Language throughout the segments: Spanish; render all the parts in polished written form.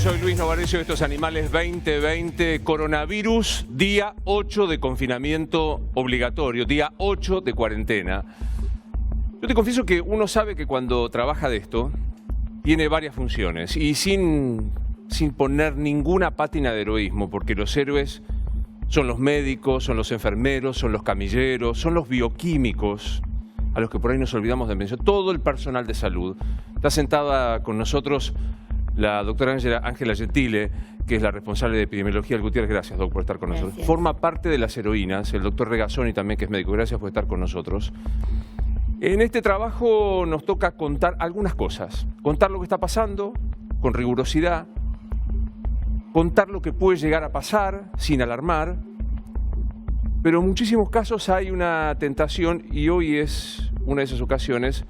soy Luis Novarecio de Estos Animales 2020. Coronavirus, día 8 de confinamiento obligatorio, día 8 de cuarentena. Yo te confieso que uno sabe que cuando trabaja de esto, tiene varias funciones y sin poner ninguna pátina de heroísmo, porque los héroes son los médicos, son los enfermeros, son los camilleros, son los bioquímicos, a los que por ahí nos olvidamos de mencionar, todo el personal de salud. Está sentada con nosotros la doctora Ángela Gentile, que es la responsable de epidemiología del Gutiérrez. Gracias, doc, por estar con nosotros. Forma parte de las heroínas, el doctor Regazzoni también, que es médico. Gracias por estar con nosotros. En este trabajo nos toca contar algunas cosas. Contar lo que está pasando con rigurosidad, contar lo que puede llegar a pasar sin alarmar, pero en muchísimos casos hay una tentación, y hoy es una de esas ocasiones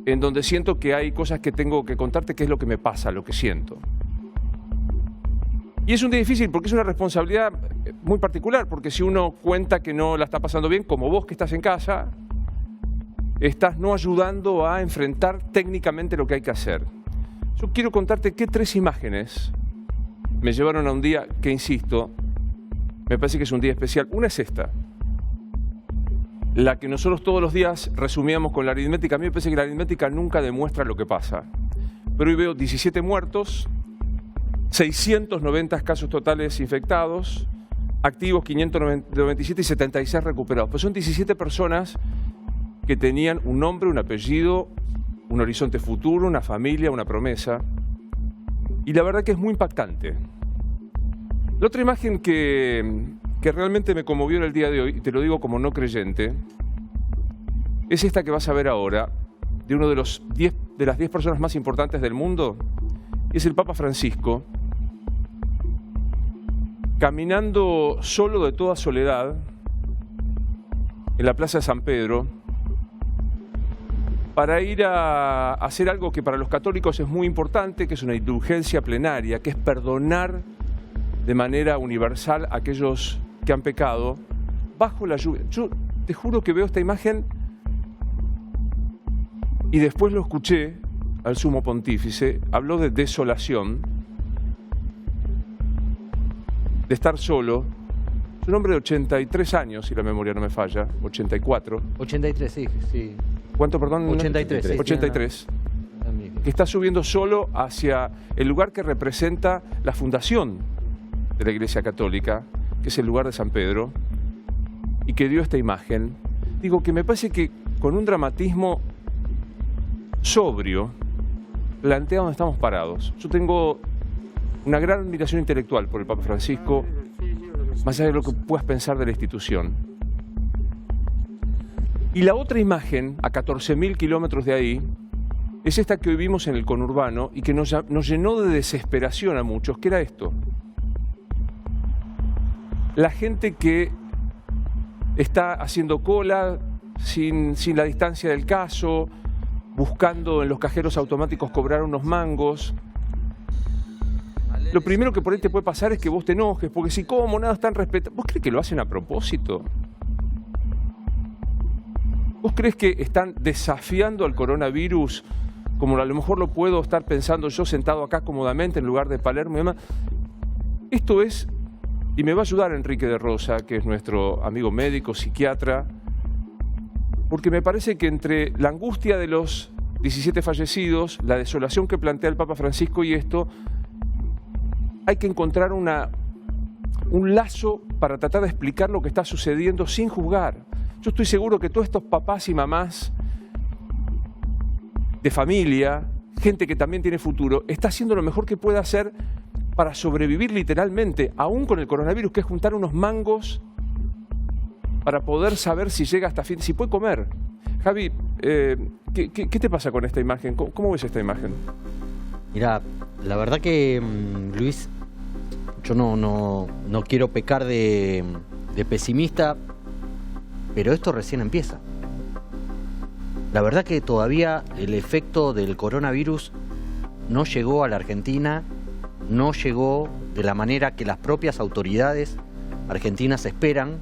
en donde siento que hay cosas que tengo que contarte, qué es lo que me pasa, lo que siento. Y es un día difícil porque es una responsabilidad muy particular, porque si uno cuenta que no la está pasando bien, como vos que estás en casa, estás no ayudando a enfrentar técnicamente lo que hay que hacer. Yo quiero contarte que 3 imágenes me llevaron a un día que, insisto, me parece que es un día especial. Una es esta, la que nosotros todos los días resumíamos con la aritmética. A mí me parece que la aritmética nunca demuestra lo que pasa. Pero hoy veo 17 muertos, 690 casos totales infectados, activos 597 y 76 recuperados. Pues son 17 personas que tenían un nombre, un apellido, un horizonte futuro, una familia, una promesa. Y la verdad que es muy impactante. La otra imagen que realmente me conmovió en el día de hoy, y te lo digo como no creyente, es esta que vas a ver ahora, de uno de las 10 personas más importantes del mundo, y es el Papa Francisco, caminando solo de toda soledad en la Plaza de San Pedro, para ir a hacer algo que para los católicos es muy importante, que es una indulgencia plenaria, que es perdonar de manera universal a aquellos que han pecado bajo la lluvia. Yo te juro que veo esta imagen y después lo escuché al sumo pontífice, habló de desolación, de estar solo. Es un hombre de 83 años, si la memoria no me falla, 84. 83, sí. ¿Cuánto, perdón? 83. Sí, 83. Que está subiendo solo hacia el lugar que representa la fundación de la Iglesia Católica, que es el lugar de San Pedro, y que dio esta imagen. Digo que me parece que con un dramatismo sobrio plantea dónde estamos parados. Yo tengo una gran admiración intelectual por el Papa Francisco, más allá de lo que puedas pensar de la institución. Y la otra imagen, a 14.000 kilómetros de ahí, es esta que hoy vimos en el conurbano y que nos llenó de desesperación a muchos, que era esto. La gente que está haciendo cola sin la distancia del caso, buscando en los cajeros automáticos cobrar unos mangos. Lo primero que por ahí te puede pasar es que vos te enojes, porque si cómo nada están respetando. ¿Vos crees que lo hacen a propósito? ¿Vos crees que están desafiando al coronavirus como a lo mejor lo puedo estar pensando yo sentado acá cómodamente en lugar de Palermo y demás? Esto es, y me va a ayudar Enrique de Rosa, que es nuestro amigo médico, psiquiatra, porque me parece que entre la angustia de los 17 fallecidos, la desolación que plantea el Papa Francisco y esto, hay que encontrar un lazo para tratar de explicar lo que está sucediendo sin juzgar. Yo estoy seguro que todos estos papás y mamás de familia, gente que también tiene futuro, está haciendo lo mejor que puede hacer para sobrevivir literalmente, aún con el coronavirus, que es juntar unos mangos para poder saber si llega hasta fin, si puede comer. Javi, ¿qué te pasa con esta imagen? ¿Cómo ves esta imagen? Mira, la verdad que, Luis, yo no quiero pecar de pesimista, pero esto recién empieza. La verdad que todavía el efecto del coronavirus no llegó a la Argentina, no llegó de la manera que las propias autoridades argentinas esperan.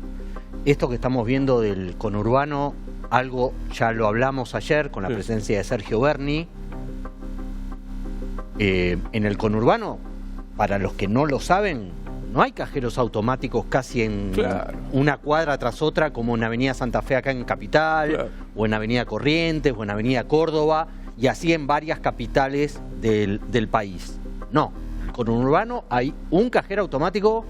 Esto que estamos viendo del conurbano, algo ya lo hablamos ayer con la presencia de Sergio Berni. En el conurbano, para los que no lo saben, no hay cajeros automáticos casi en una cuadra tras otra, como en Avenida Santa Fe acá en Capital, o en Avenida Corrientes, o en Avenida Córdoba, y así en varias capitales del país. No, en el conurbano hay un cajero automático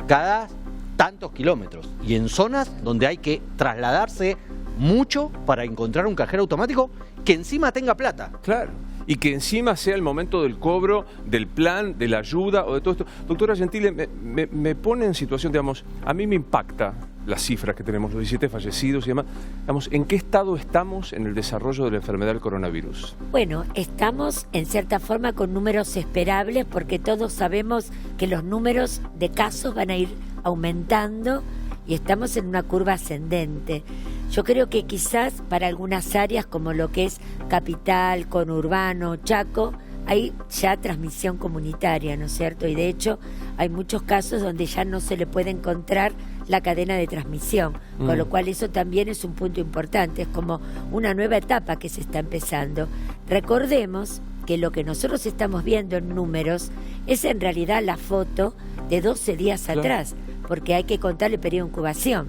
cada tantos kilómetros, y en zonas donde hay que trasladarse mucho para encontrar un cajero automático que encima tenga plata. Claro. Y que encima sea el momento del cobro, del plan, de la ayuda o de todo esto. Doctora Gentile, me pone en situación, digamos, a mí me impacta las cifras que tenemos, los 17 fallecidos y demás. Digamos, ¿en qué estado estamos en el desarrollo de la enfermedad del coronavirus? Bueno, estamos en cierta forma con números esperables porque todos sabemos que los números de casos van a ir aumentando y estamos en una curva ascendente. Yo creo que quizás para algunas áreas como lo que es Capital, Conurbano, Chaco, hay ya transmisión comunitaria, ¿no es cierto? Y de hecho hay muchos casos donde ya no se le puede encontrar la cadena de transmisión, con lo cual eso también es un punto importante, es como una nueva etapa que se está empezando. Recordemos que lo que nosotros estamos viendo en números es en realidad la foto de 12 días atrás, porque hay que contar el periodo de incubación.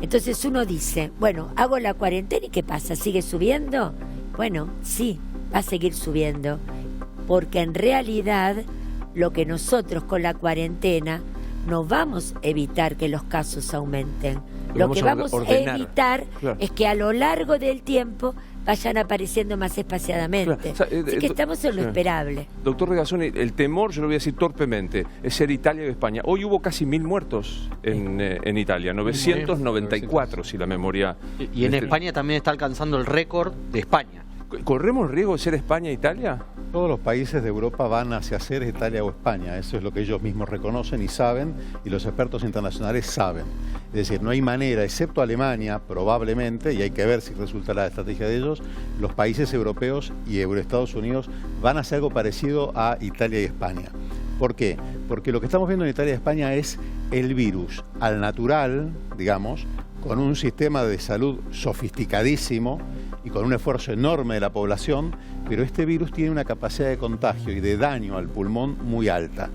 Entonces uno dice, bueno, hago la cuarentena y ¿qué pasa? ¿Sigue subiendo? Bueno, sí, va a seguir subiendo, porque en realidad lo que nosotros con la cuarentena no vamos a evitar que los casos aumenten. Lo que vamos a evitar es que a lo largo del tiempo vayan apareciendo más espaciadamente. Así que estamos en lo esperable. Doctor Regazzoni, el temor, yo lo voy a decir torpemente, es ser Italia y España. Hoy hubo casi 1000 muertos en Italia, 994 si la memoria... Y en España también está alcanzando el récord de España. ¿Corremos riesgo de ser España e Italia? Todos los países de Europa van hacia ser Italia o España, eso es lo que ellos mismos reconocen y saben, y los expertos internacionales saben. Es decir, no hay manera, excepto Alemania, probablemente, y hay que ver si resulta la estrategia de ellos, los países europeos y Estados Unidos van a hacer algo parecido a Italia y España. ¿Por qué? Porque lo que estamos viendo en Italia y España es el virus al natural, digamos, con un sistema de salud sofisticadísimo y con un esfuerzo enorme de la población, pero este virus tiene una capacidad de contagio y de daño al pulmón muy alta.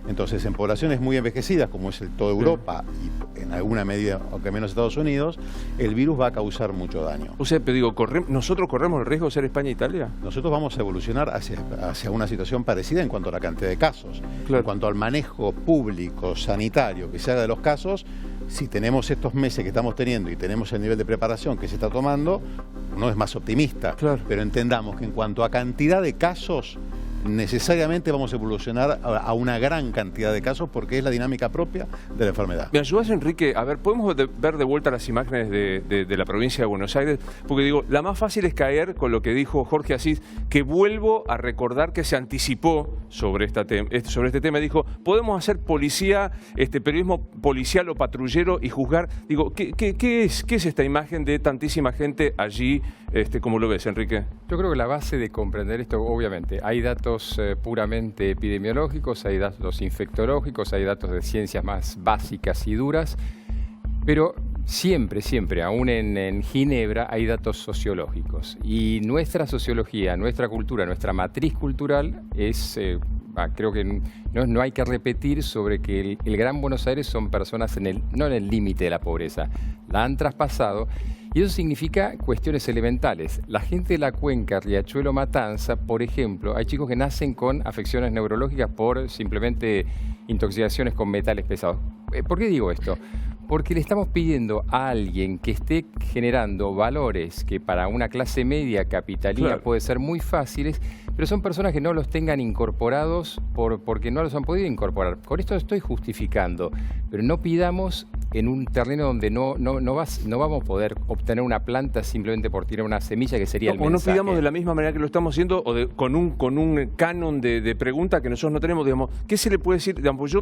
Entonces, en poblaciones muy envejecidas, como es toda Europa y en alguna medida, aunque menos Estados Unidos, el virus va a causar mucho daño. O sea, pero digo, ¿nosotros corremos el riesgo de ser España e Italia? Nosotros vamos a evolucionar hacia una situación parecida en cuanto a la cantidad de casos. Claro. En cuanto al manejo público, sanitario, que se haga de los casos, si tenemos estos meses que estamos teniendo y tenemos el nivel de preparación que se está tomando, uno es más optimista. Claro. Pero entendamos que en cuanto a cantidad de casos, necesariamente vamos a evolucionar a una gran cantidad de casos porque es la dinámica propia de la enfermedad. ¿Me ayudas, Enrique? A ver, ¿podemos ver de vuelta las imágenes de la provincia de Buenos Aires? Porque digo, la más fácil es caer con lo que dijo Jorge Asís, que vuelvo a recordar que se anticipó sobre este tema. Dijo, podemos hacer periodismo policial o patrullero y juzgar. Digo, ¿qué es esta imagen de tantísima gente allí? ¿Cómo lo ves, Enrique? Yo creo que la base de comprender esto, obviamente, hay datos puramente epidemiológicos, hay datos infectológicos, hay datos de ciencias más básicas y duras, pero siempre, aún en Ginebra, hay datos sociológicos. Y nuestra sociología, nuestra cultura, nuestra matriz cultural es... creo que no hay que repetir sobre que el Gran Buenos Aires son personas no en el límite de la pobreza, la han traspasado, y eso significa cuestiones elementales. La gente de la cuenca Riachuelo Matanza, por ejemplo, hay chicos que nacen con afecciones neurológicas por simplemente intoxicaciones con metales pesados. ¿Por qué digo esto? Porque le estamos pidiendo a alguien que esté generando valores que para una clase media capitalina puede ser muy fáciles, pero son personas que no los tengan incorporados porque no los han podido incorporar. Con esto estoy justificando, pero no pidamos en un terreno donde no vamos a poder obtener una planta simplemente por tirar una semilla que sería el mensaje. O no pidamos de la misma manera que lo estamos haciendo o con un canon de pregunta que nosotros no tenemos, digamos, ¿qué se le puede decir? Digamos,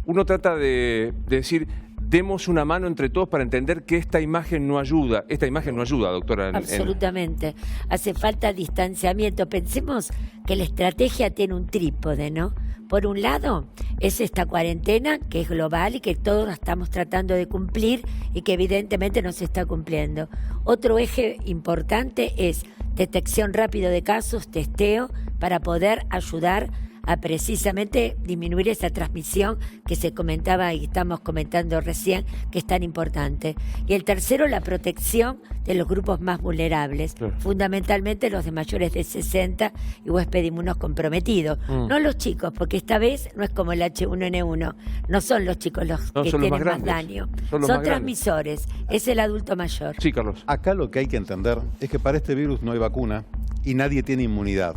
uno trata de decir, demos una mano entre todos para entender que esta imagen no ayuda. Esta imagen no ayuda, doctora. Absolutamente. Hace falta distanciamiento. Pensemos que la estrategia tiene un trípode, ¿no? Por un lado, es esta cuarentena que es global y que todos estamos tratando de cumplir y que evidentemente no se está cumpliendo. Otro eje importante es detección rápido de casos, testeo, para poder ayudar a precisamente disminuir esa transmisión que se comentaba y estamos comentando recién, que es tan importante. Y el tercero, la protección de los grupos más vulnerables, fundamentalmente los de mayores de 60 y huésped inmunocomprometido. No los chicos, porque esta vez no es como el H1N1, no son los chicos los que tienen más daño, son transmisores, es el adulto mayor. Sí, Carlos. Acá lo que hay que entender es que para este virus no hay vacuna y nadie tiene inmunidad.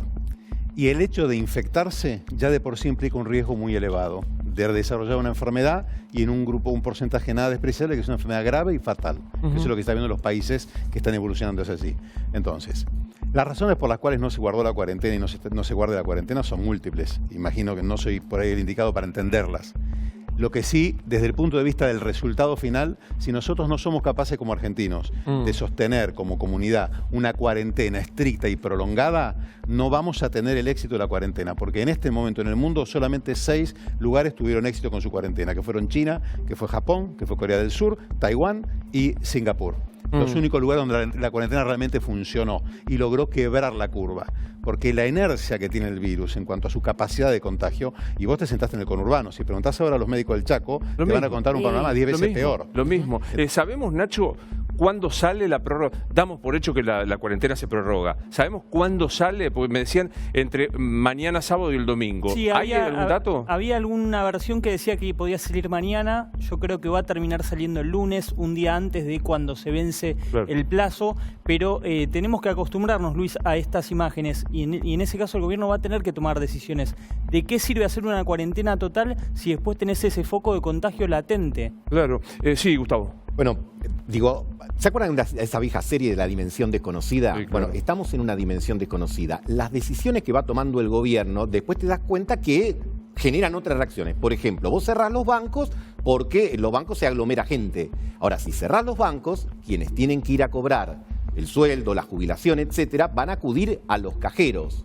Y el hecho de infectarse ya de por sí implica un riesgo muy elevado de desarrollar una enfermedad y en un grupo, un porcentaje nada despreciable, que es una enfermedad grave y fatal. Eso es lo que está viendo los países que están evolucionando hacia así. Entonces, las razones por las cuales no se guardó la cuarentena y no se guarde la cuarentena son múltiples. Imagino que no soy por ahí el indicado para entenderlas. Lo que sí, desde el punto de vista del resultado final, si nosotros no somos capaces como argentinos de sostener como comunidad una cuarentena estricta y prolongada, no vamos a tener el éxito de la cuarentena, porque en este momento en el mundo solamente 6 lugares tuvieron éxito con su cuarentena, que fueron China, que fue Japón, que fue Corea del Sur, Taiwán y Singapur. Los únicos lugares donde la cuarentena realmente funcionó y logró quebrar la curva. Porque la inercia que tiene el virus en cuanto a su capacidad de contagio, y vos te sentaste en el conurbano, si preguntás ahora a los médicos del Chaco, te van a contar un panorama 10 veces peor. Lo mismo. ¿Sabemos, Nacho, cuándo sale la prórroga? Damos por hecho que la cuarentena se prorroga. ¿Sabemos cuándo sale? Porque me decían entre mañana, sábado y el domingo. Sí, ¿Hay algún dato? Había alguna versión que decía que podía salir mañana. Yo creo que va a terminar saliendo el lunes, un día antes de cuando se vence el plazo. Pero tenemos que acostumbrarnos, Luis, a estas imágenes. Y en ese caso el gobierno va a tener que tomar decisiones. ¿De qué sirve hacer una cuarentena total si después tenés ese foco de contagio latente? Claro. Sí, Gustavo. Bueno, digo, ¿se acuerdan de esa vieja serie de La Dimensión Desconocida? Sí, claro. Bueno, estamos en una dimensión desconocida. Las decisiones que va tomando el gobierno, después te das cuenta que generan otras reacciones. Por ejemplo, vos cerrás los bancos porque en los bancos se aglomera gente. Ahora, si cerrás los bancos, quienes tienen que ir a cobrar el sueldo, la jubilación, etcétera, van a acudir a los cajeros.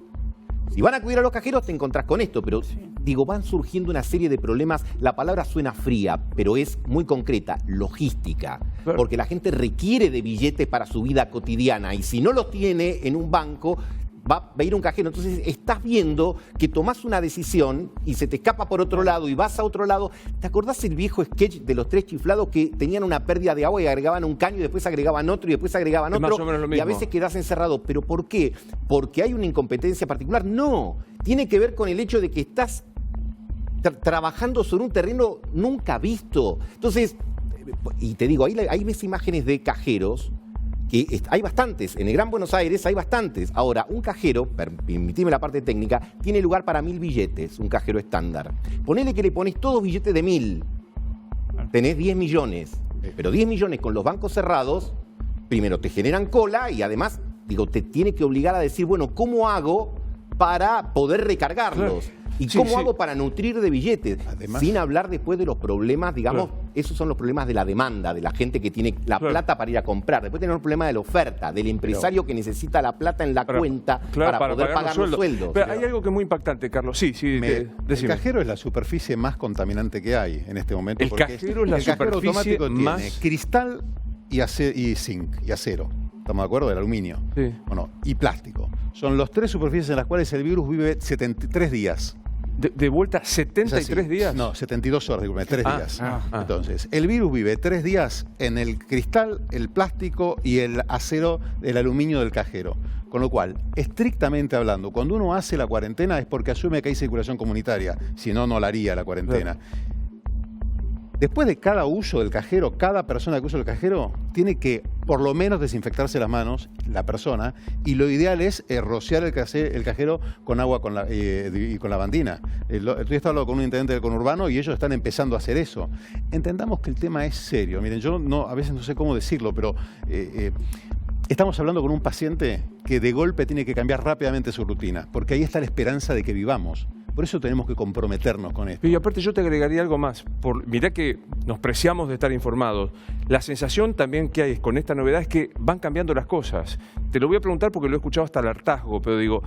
Si van a acudir a los cajeros te encontrás con esto, pero digo, van surgiendo una serie de problemas. La palabra suena fría, pero es muy concreta, logística. Claro. Porque la gente requiere de billetes para su vida cotidiana y si no los tiene en un banco, va a ir a un cajero. Entonces estás viendo que tomás una decisión y se te escapa por otro lado y vas a otro lado. ¿Te acordás el viejo sketch de los 3 chiflados que tenían una pérdida de agua y agregaban un caño y después agregaban otro y después agregaban otro? Más o menos lo mismo. Y a veces quedás encerrado. ¿Pero por qué? ¿Porque hay una incompetencia particular? No. Tiene que ver con el hecho de que estás trabajando sobre un terreno nunca visto. Entonces, y te digo, ahí ves imágenes de cajeros que hay bastantes, en el Gran Buenos Aires hay bastantes. Ahora, un cajero, permitime la parte técnica, tiene lugar para 1000 billetes, un cajero estándar. Ponele que le pones todos billetes de 1000, tenés 10 millones, pero 10 millones con los bancos cerrados, primero te generan cola y además, digo, te tiene que obligar a decir, bueno, ¿cómo hago para poder recargarlos? ¿Y cómo hago para nutrir de billetes? Además, sin hablar después de los problemas, digamos, esos son los problemas de la demanda, de la gente que tiene la plata para ir a comprar. Después tenemos el problema de la oferta, del empresario que necesita la plata en la cuenta para poder pagar los sueldos. Pero hay algo que es muy impactante, Carlos. Sí, el cajero es la superficie más contaminante que hay en este momento. El cajero es la cajero superficie automático más... tiene cristal y zinc y acero. ¿Estamos de acuerdo? Del aluminio. Sí. Bueno, y plástico. Son las 3 superficies en las cuales el virus vive 73 días. ¿De vuelta 73 días? No, 72 horas, disculpe, 3 días. Entonces, el virus vive 3 días en el cristal, el plástico y el acero, el aluminio del cajero. Con lo cual, estrictamente hablando, cuando uno hace la cuarentena es porque asume que hay circulación comunitaria. Si no, no la haría la cuarentena. Después de cada uso del cajero, cada persona que usa el cajero tiene que por lo menos desinfectarse las manos, la persona, y lo ideal es rociar el cajero con agua y con lavandina. Estoy hablando con un intendente del conurbano y ellos están empezando a hacer eso. Entendamos que el tema es serio. Miren, yo a veces no sé cómo decirlo, pero estamos hablando con un paciente que de golpe tiene que cambiar rápidamente su rutina, porque ahí está la esperanza de que vivamos. Por eso tenemos que comprometernos con esto. Y aparte yo te agregaría algo más. Mirá que nos preciamos de estar informados. La sensación también que hay con esta novedad es que van cambiando las cosas. Te lo voy a preguntar porque lo he escuchado hasta el hartazgo, pero digo,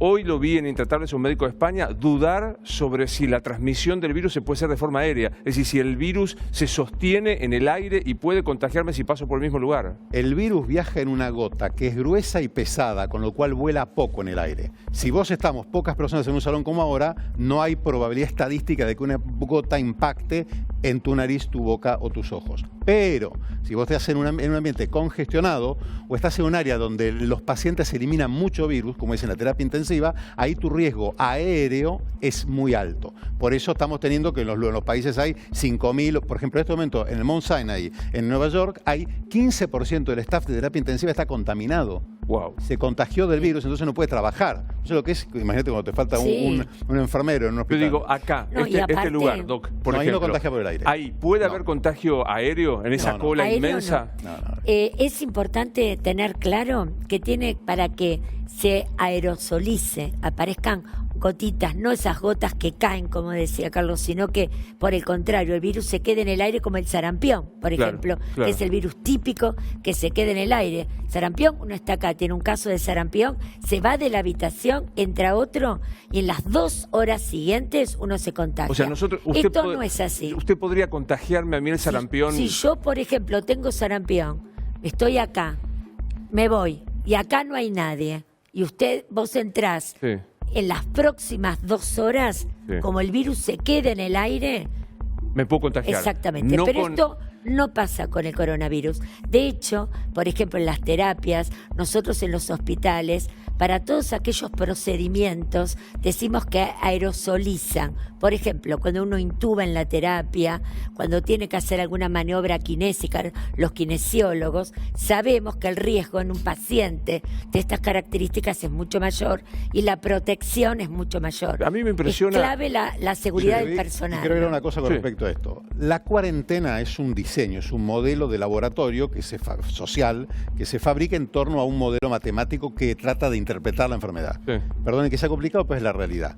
hoy lo vi en Intratables, un médico de España, dudar sobre si la transmisión del virus se puede hacer de forma aérea. Es decir, si el virus se sostiene en el aire y puede contagiarme si paso por el mismo lugar. El virus viaja en una gota que es gruesa y pesada, con lo cual vuela poco en el aire. Si vos estamos pocas personas en un salón como ahora, no hay probabilidad estadística de que una gota impacte en tu nariz, tu boca o tus ojos. Pero si vos estás en un ambiente congestionado o estás en un área donde los pacientes eliminan mucho virus, como es en la terapia intensiva, ahí tu riesgo aéreo es muy alto. Por eso estamos teniendo que en los países hay 5.000, por ejemplo, en este momento en el Mount Sinai, en Nueva York, hay 15% del staff de terapia intensiva está contaminado. Wow. Se contagió del virus, entonces no puede trabajar. Eso es lo que es, imagínate cuando te falta un enfermero en un Yo hospital. digo, acá, No, y este aparte- lugar, Doc, por No, ahí no ejemplo. contagia por el aire. Ahí, ¿puede No. haber contagio aéreo en esa No, no. cola Aéreo inmensa? no. No. Es importante tener claro que tiene para que se aerosolice, aparezcan gotitas, no esas gotas que caen, como decía Carlos, sino que, por el contrario, el virus se quede en el aire como el sarampión, por Claro, ejemplo, claro. que es el virus típico que se queda en el aire. Sarampión, uno está acá, tiene un caso de sarampión, se va de la habitación, entra otro y en las 2 horas siguientes uno se contagia. O sea, nosotros, Esto no es así. Usted podría contagiarme a mí el sarampión. Si yo, por ejemplo, tengo sarampión, estoy acá, me voy y acá no hay nadie y vos entrás Sí. en las próximas 2 horas, Sí. como el virus se queda en el aire, Me puedo contagiar. exactamente. No Pero con- esto no pasa con el coronavirus. De hecho, por ejemplo, en las terapias, nosotros en los hospitales, para todos aquellos procedimientos, decimos que aerosolizan. Por ejemplo, cuando uno intuba en la terapia, cuando tiene que hacer alguna maniobra kinésica, los kinesiólogos, sabemos que el riesgo en un paciente de estas características es mucho mayor y la protección es mucho mayor. A mí me impresiona- Es clave la seguridad Sí, del personal. Y quiero agregar una cosa con Sí. respecto a esto. La cuarentena es un diseño, es un modelo de laboratorio social que se fabrica en torno a un modelo matemático que trata de interpretar la enfermedad. Sí. Perdonen que sea complicado, pues es la realidad.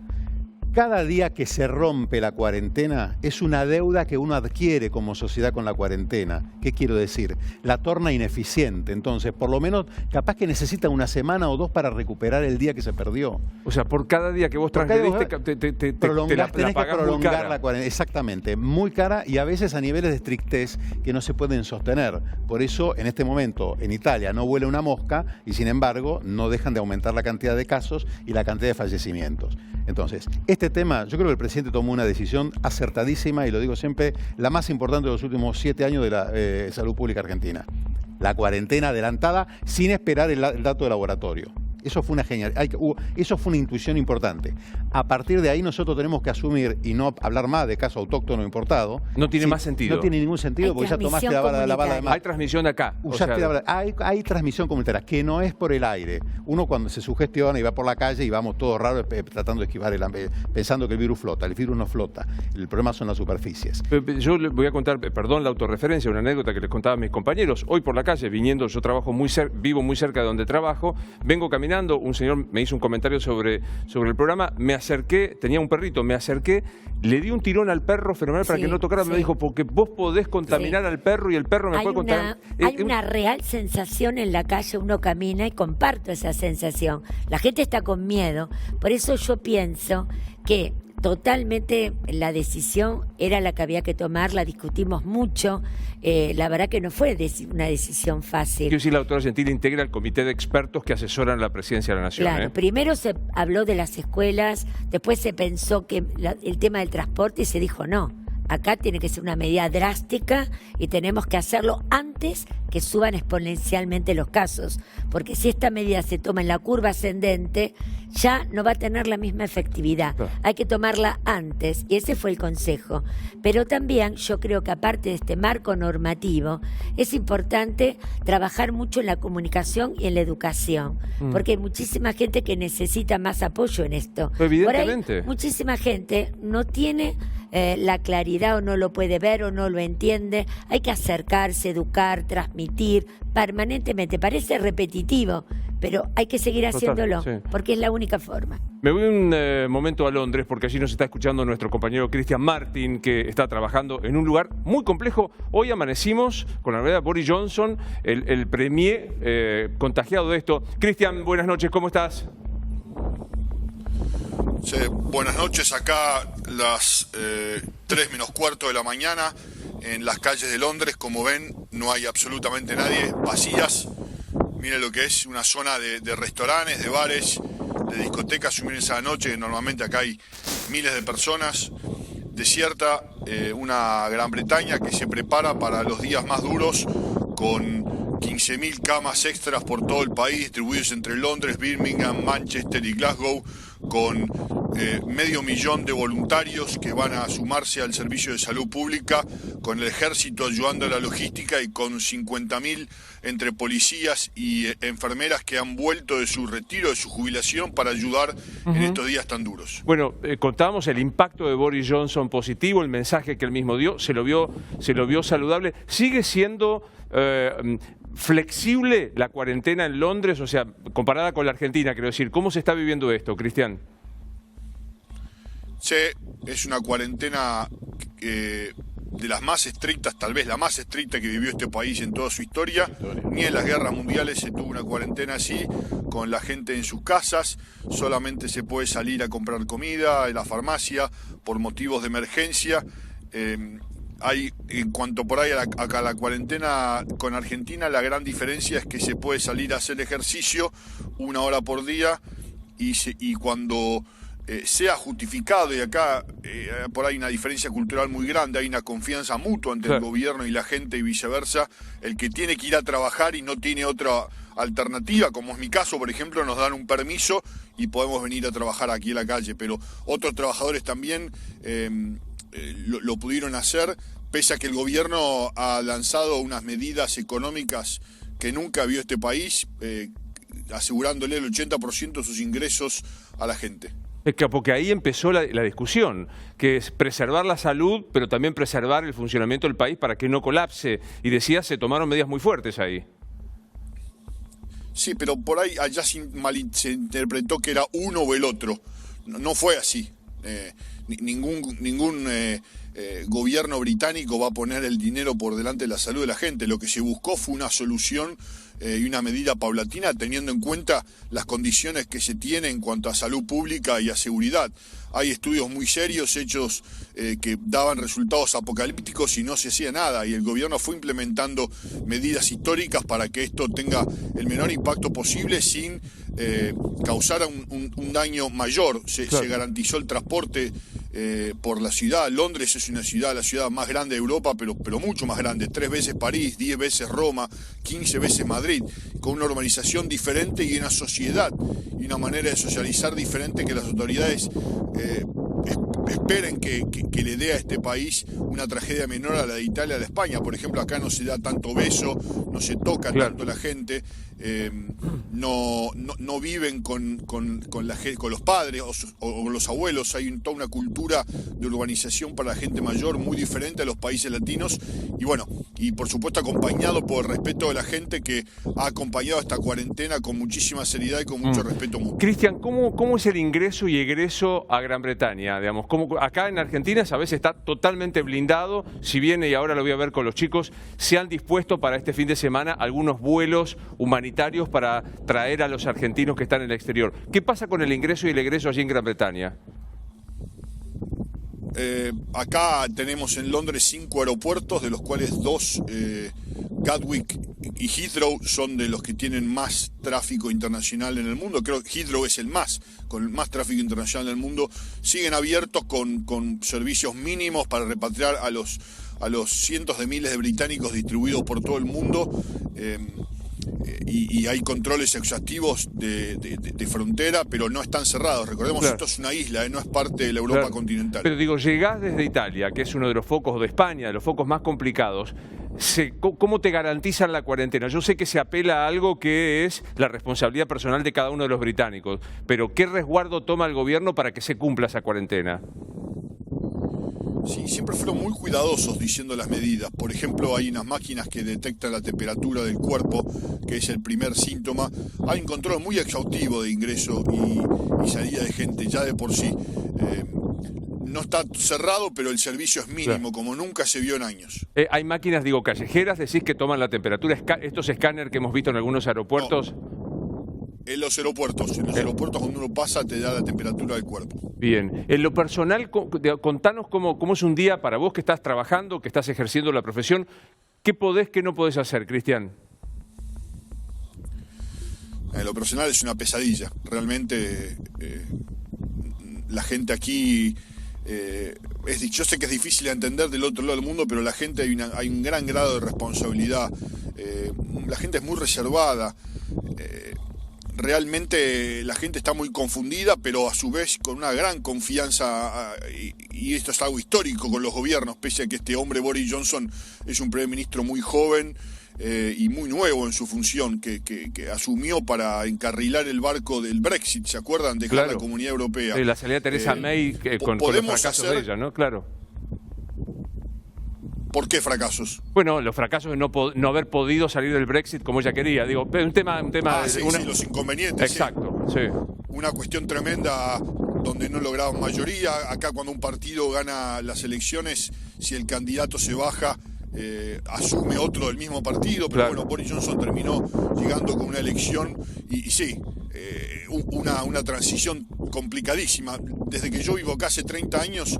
Cada día que se rompe la cuarentena es una deuda que uno adquiere como sociedad con la cuarentena. ¿Qué quiero decir? La torna ineficiente. Entonces, por lo menos, capaz que necesita una semana o 2 para recuperar el día que se perdió. O sea, por cada día que vos Por cada transgrediste, día te Prolongar, la tenés que pagás muy prolongar cara. la cuarentena. Exactamente, muy cara y a veces a niveles de estrictez que no se pueden sostener. Por eso, en este momento, en Italia no vuela una mosca y, sin embargo, no dejan de aumentar la cantidad de casos y la cantidad de fallecimientos. Entonces, este tema, yo creo que el presidente tomó una decisión acertadísima y lo digo siempre, la más importante de los últimos 7 años de la salud pública argentina. La cuarentena adelantada sin esperar el dato de laboratorio. Eso fue eso fue una intuición importante. A partir de ahí nosotros tenemos que asumir y no hablar más de caso autóctono importado. No tiene más sentido. No tiene ningún sentido Hay porque ya tomaste transmisión la bala de comunitaria. Hay transmisión de acá. O Usaste sea, la verdad. Hay transmisión comunitaria que no es por el aire. Uno cuando se sugestiona y va por la calle y vamos todos raros tratando de esquivar pensando que el virus flota. El virus no flota. El problema son las superficies. yo le voy a contar, perdón la autorreferencia, una anécdota que les contaba a mis compañeros. Hoy por la calle, viniendo, yo trabajo vivo muy cerca de donde trabajo, vengo caminando, un señor me hizo un comentario sobre el programa, me acerqué, tenía un perrito, me acerqué, le di un tirón al perro fenomenal para Sí, que no tocara, me sí. dijo, porque vos podés contaminar Sí. al perro y el perro me Hay puede contaminar. hay una real sensación en la calle, uno camina y comparto esa sensación. La gente está con miedo, por eso yo pienso que totalmente la decisión era la que había que tomar, la discutimos mucho, la verdad que no fue una decisión fácil. Quiero decir, la doctora Gentile integra el comité de expertos que asesoran la presidencia de la Nación. Claro, primero se habló de las escuelas, después se pensó que el tema del transporte y se dijo no. Acá tiene que ser una medida drástica y tenemos que hacerlo antes que suban exponencialmente los casos, porque si esta medida se toma en la curva ascendente, ya no va a tener la misma efectividad. Claro. Hay que tomarla antes, y ese fue el consejo. Pero también yo creo que aparte de este marco normativo, es importante trabajar mucho en la comunicación y en la educación, porque hay muchísima gente que necesita más apoyo en esto. Evidentemente. Por ahí, muchísima gente no tiene la claridad o no lo puede ver o no lo entiende. Hay que acercarse, educar, transmitir permanentemente. Parece repetitivo, pero hay que seguir Total, haciéndolo, sí. porque es la única forma. Me voy un momento a Londres porque allí nos está escuchando nuestro compañero Christian Martin, que está trabajando en un lugar muy complejo. Hoy amanecimos con la novedad de Boris Johnson, el premier contagiado de esto. Christian, buenas noches, ¿cómo estás? Sí, buenas noches, acá las 3 menos cuarto de la mañana en las calles de Londres. Como ven, no hay absolutamente nadie, vacías. Miren lo que es una zona de restaurantes, de bares, de discotecas. Miren esa noche, que normalmente acá hay miles de personas. Desierta, una Gran Bretaña que se prepara para los días más duros, con 15.000 camas extras por todo el país, distribuidos entre Londres, Birmingham, Manchester y Glasgow, con 500.000 de voluntarios que van a sumarse al servicio de salud pública, con el ejército ayudando a la logística y con 50.000 entre policías y enfermeras que han vuelto de su retiro, de su jubilación, para ayudar en estos días tan duros. Bueno, contábamos el impacto de Boris Johnson positivo, el mensaje que él mismo dio, se lo vio saludable. ¿Sigue siendo flexible la cuarentena en Londres? O sea, comparada con la Argentina, quiero decir, ¿cómo se está viviendo esto, Cristian? Sí, es una cuarentena de las más estrictas, tal vez la más estricta que vivió este país en toda su historia. Ni en las guerras mundiales se tuvo una cuarentena así, con la gente en sus casas. Solamente se puede salir a comprar comida en la farmacia por motivos de emergencia. En cuanto por ahí acá la cuarentena con Argentina, la gran diferencia es que se puede salir a hacer ejercicio 1 hora por día y cuando sea justificado, y acá por ahí una diferencia cultural muy grande, hay una confianza mutua entre el gobierno y la gente y viceversa. El que tiene que ir a trabajar y no tiene otra alternativa, como es mi caso, por ejemplo, nos dan un permiso y podemos venir a trabajar aquí en la calle, pero otros trabajadores también lo pudieron hacer, pese a que el gobierno ha lanzado unas medidas económicas que nunca vio este país, asegurándole el 80% de sus ingresos a la gente. Es que porque ahí empezó la discusión, que es preservar la salud, pero también preservar el funcionamiento del país para que no colapse. Y decía, se tomaron medidas muy fuertes ahí. Sí, pero por ahí allá se interpretó que era uno o el otro. No fue así. Ningún gobierno británico va a poner el dinero por delante de la salud de la gente. Lo que se buscó fue una solución y una medida paulatina, teniendo en cuenta las condiciones que se tienen en cuanto a salud pública y a seguridad. Hay estudios muy serios hechos que daban resultados apocalípticos y no se hacía nada, y el gobierno fue implementando medidas históricas para que esto tenga el menor impacto posible sin causar un daño mayor. Se garantizó el transporte por la ciudad. Londres es una ciudad, la ciudad más grande de Europa, pero mucho más grande, 3 veces París, 10 veces Roma, 15 veces Madrid, con una urbanización diferente y una sociedad y una manera de socializar diferente que las autoridades esperen que le dé a este país una tragedia menor a la de Italia, a la de España. Por ejemplo, acá no se da tanto beso, no se toca tanto la gente, no viven con los padres o los abuelos. Hay toda una cultura de urbanización para la gente mayor muy diferente a los países latinos, y bueno, y por supuesto acompañado por el respeto de la gente que ha acompañado esta cuarentena con muchísima seriedad y con mucho respeto mutuo. Cristian, ¿cómo es el ingreso y egreso a Gran Bretaña? Digamos, acá en Argentina a veces está totalmente blindado, si bien, y ahora lo voy a ver con los chicos, se han dispuesto para este fin de semana algunos vuelos humanitarios para traer a los argentinos que están en el exterior. ¿Qué pasa con el ingreso y el egreso allí en Gran Bretaña? Acá tenemos en Londres 5 aeropuertos, de los cuales 2, Gatwick y Heathrow, son de los que tienen más tráfico internacional en el mundo. Creo que Heathrow es con el más tráfico internacional del mundo. Siguen abiertos con servicios mínimos para repatriar a los cientos de miles de británicos distribuidos por todo el mundo. Y hay controles exhaustivos de frontera, pero no están cerrados. Recordemos, esto es una isla, no es parte de la Europa continental. Pero digo, llegás desde Italia, que es uno de los focos de España, de los focos más complicados. ¿Cómo te garantizan la cuarentena? Yo sé que se apela a algo que es la responsabilidad personal de cada uno de los británicos, pero ¿qué resguardo toma el gobierno para que se cumpla esa cuarentena? Sí, siempre fueron muy cuidadosos diciendo las medidas. Por ejemplo, hay unas máquinas que detectan la temperatura del cuerpo, que es el primer síntoma. Hay un control muy exhaustivo de ingreso y salida de gente, ya de por sí. No está cerrado, pero el servicio es mínimo, como nunca se vio en años. Hay máquinas, callejeras, decís que toman la temperatura, estos escáneres que hemos visto en algunos aeropuertos. En los aeropuertos. En los aeropuertos cuando uno pasa te da la temperatura del cuerpo. Bien. En lo personal, contanos cómo es un día para vos que estás trabajando, que estás ejerciendo la profesión. ¿Qué podés, qué no podés hacer, Cristian? En lo personal es una pesadilla. Realmente la gente aquí... yo sé que es difícil de entender del otro lado del mundo, pero la gente hay un gran grado de responsabilidad. La gente es muy reservada. Realmente la gente está muy confundida, pero a su vez con una gran confianza, y esto es algo histórico con los gobiernos, pese a que este hombre Boris Johnson es un primer ministro muy joven y muy nuevo en su función, que asumió para encarrilar el barco del Brexit, ¿se acuerdan? Dejar la Comunidad Europea. La salida de Theresa May con los fracasos de ella, ¿no? Claro. ¿Por qué fracasos? Bueno, los fracasos de no haber podido salir del Brexit como ella quería. Digo, un tema sí, los inconvenientes. Exacto, sí. Una cuestión tremenda donde no lograban mayoría. Acá cuando un partido gana las elecciones, si el candidato se baja, asume otro del mismo partido. Pero bueno, Boris Johnson terminó llegando con una elección y sí, una transición complicadísima. Desde que yo vivo acá hace 30 años,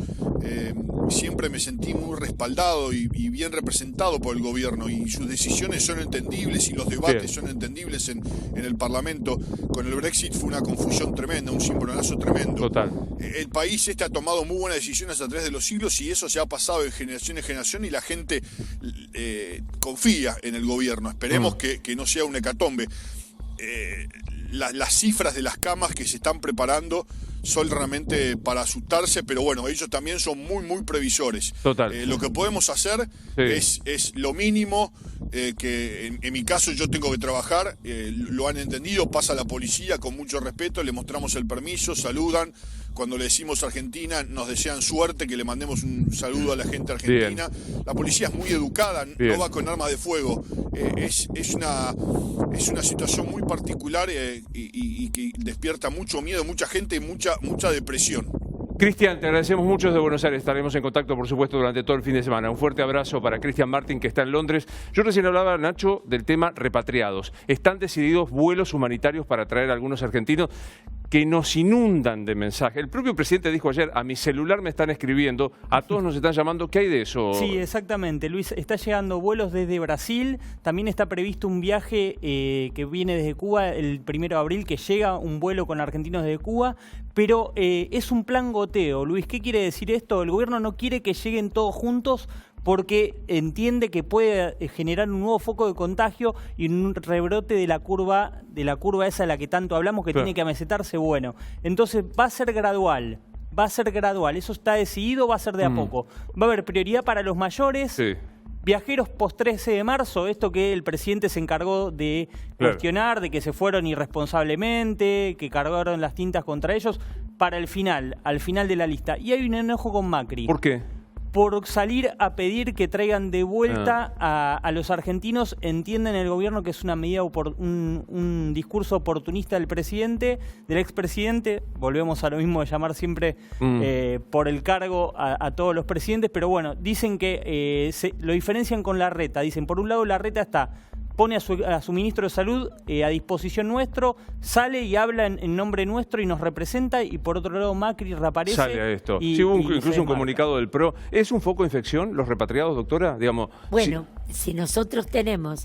siempre me sentí muy respaldado y bien representado por el gobierno, y sus decisiones son entendibles y los debates son entendibles en el Parlamento. Con el Brexit fue una confusión tremenda, un cimbronazo tremendo. Total. El país ha tomado muy buenas decisiones a través de los siglos, y eso se ha pasado de generación en generación, y la gente confía en el gobierno. Esperemos que no sea un hecatombe. Las cifras de las camas que se están preparando son realmente para asustarse, pero bueno, ellos también son muy previsores. Total. Lo que podemos hacer es lo mínimo, que en mi caso yo tengo que trabajar, lo han entendido, pasa la policía con mucho respeto, le mostramos el permiso, saludan. Cuando le decimos Argentina, nos desean suerte, que le mandemos un saludo a la gente argentina. Bien. La policía es muy educada, no va con armas de fuego. Es una situación muy particular y que despierta mucho miedo, mucha gente y mucha depresión. Cristian, te agradecemos mucho desde Buenos Aires. Estaremos en contacto, por supuesto, durante todo el fin de semana. Un fuerte abrazo para Cristian Martin, que está en Londres. Yo recién hablaba, Nacho, del tema repatriados. Están decididos vuelos humanitarios para traer a algunos argentinos que nos inundan de mensajes. El propio presidente dijo ayer, a mi celular me están escribiendo, a todos nos están llamando. ¿Qué hay de eso? Sí, exactamente, Luis. Está llegando vuelos desde Brasil. También está previsto un viaje que viene desde Cuba el 1 de abril, que llega un vuelo con argentinos desde Cuba. Pero es un plan goteo, Luis. ¿Qué quiere decir esto? El gobierno no quiere que lleguen todos juntos, porque entiende que puede generar un nuevo foco de contagio y un rebrote de la curva esa de la que tanto hablamos, que tiene que amesetarse. Bueno, entonces va a ser gradual. Eso está decidido, va a ser de a poco. Va a haber prioridad para los mayores. Viajeros post 13 de marzo, esto que el presidente se encargó de cuestionar, de que se fueron irresponsablemente, que cargaron las tintas contra ellos, para al final de la lista. Y hay un enojo con Macri. ¿Por qué? Por salir a pedir que traigan de vuelta a los argentinos. Entienden el gobierno que es una medida, un discurso oportunista del presidente, del expresidente. Volvemos a lo mismo de llamar siempre por el cargo a todos los presidentes, pero bueno, dicen que lo diferencian con Larreta. Dicen, por un lado, Larreta pone a su ministro de Salud a disposición nuestro, sale y habla en nombre nuestro y nos representa, y por otro lado Macri reaparece. Sale a esto. Sí, hubo incluso un comunicado del PRO. ¿Es un foco de infección los repatriados, doctora? Digamos, bueno, si nosotros tenemos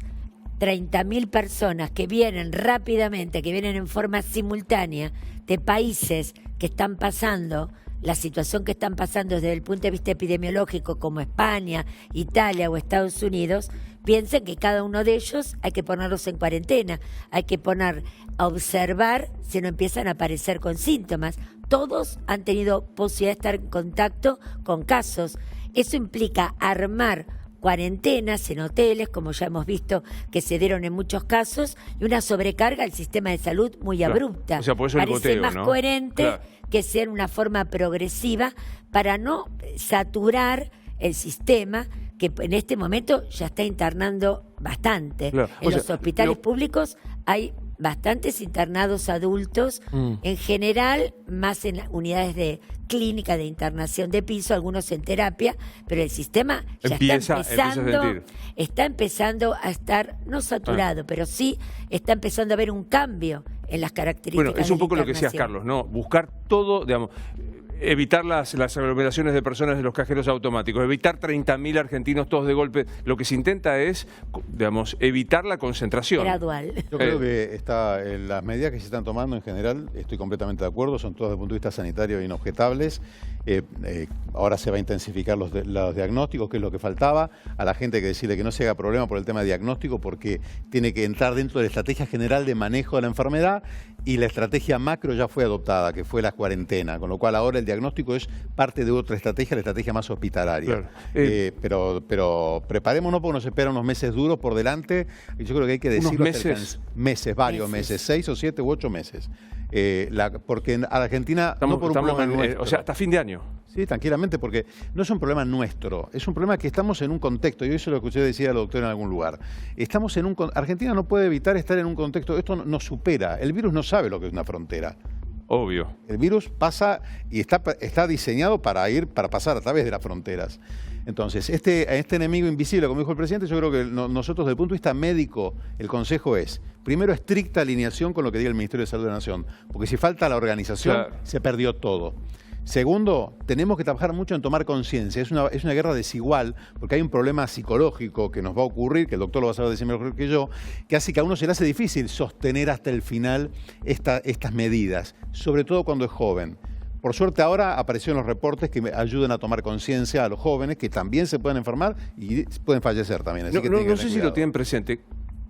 30.000 personas que vienen rápidamente, que vienen en forma simultánea de países que están pasando la situación que están pasando desde el punto de vista epidemiológico, como España, Italia o Estados Unidos, piensen que cada uno de ellos hay que ponerlos en cuarentena, hay que poner a observar si no empiezan a aparecer con síntomas. Todos han tenido posibilidad de estar en contacto con casos. Eso implica armar cuarentenas en hoteles, como ya hemos visto que se dieron en muchos casos, y una sobrecarga al sistema de salud muy abrupta. O sea, por eso parece el goteo, más coherente que sea en una forma progresiva para no saturar el sistema, que en este momento ya está internando bastante. En los hospitales públicos hay bastantes internados adultos, en general más en unidades de clínica de internación de piso, algunos en terapia, pero el sistema ya está empezando a estar no saturado, pero sí está empezando a haber un cambio en las características. Bueno, es un poco lo que decías, Carlos, ¿no? Buscar todo, digamos, evitar las aglomeraciones de personas de los cajeros automáticos, evitar 30.000 argentinos todos de golpe. Lo que se intenta es, digamos, evitar la concentración. Gradual. Yo creo que las medidas que se están tomando en general, estoy completamente de acuerdo, son todas desde el punto de vista sanitario inobjetables. Ahora se va a intensificar los diagnósticos, que es lo que faltaba. A la gente hay que decirle que no se haga problema por el tema de diagnóstico, porque tiene que entrar dentro de la estrategia general de manejo de la enfermedad, y la estrategia macro ya fue adoptada, que fue la cuarentena, con lo cual ahora el diagnóstico es parte de otra estrategia, la estrategia más hospitalaria. Claro. Pero preparémonos porque nos esperan unos meses duros por delante, y yo creo que hay que decirlo. Varios meses, 6 o 7 u 8 meses. Porque en Argentina, no por un problema nuestro. O sea, hasta fin de año. Sí, tranquilamente, porque no es un problema nuestro, es un problema que estamos en un contexto, y eso es lo que usted decía, doctor, en algún lugar. Argentina no puede evitar estar en un contexto, esto nos supera, el virus no sabe lo que es una frontera. Obvio. El virus pasa y está diseñado para pasar a través de las fronteras. Entonces, este enemigo invisible, como dijo el presidente, yo creo que nosotros, desde el punto de vista médico, el consejo es, primero, estricta alineación con lo que diga el Ministerio de Salud de la Nación, porque si falta la organización, claro, se perdió todo. Segundo, tenemos que trabajar mucho en tomar conciencia. Es una guerra desigual, porque hay un problema psicológico que nos va a ocurrir, que el doctor lo va a saber decir mejor que yo, que hace que a uno se le hace difícil sostener hasta el final estas medidas, sobre todo cuando es joven. Por suerte ahora aparecieron los reportes que ayudan a tomar conciencia a los jóvenes, que también se pueden enfermar y pueden fallecer también. Así no sé si lo tienen presente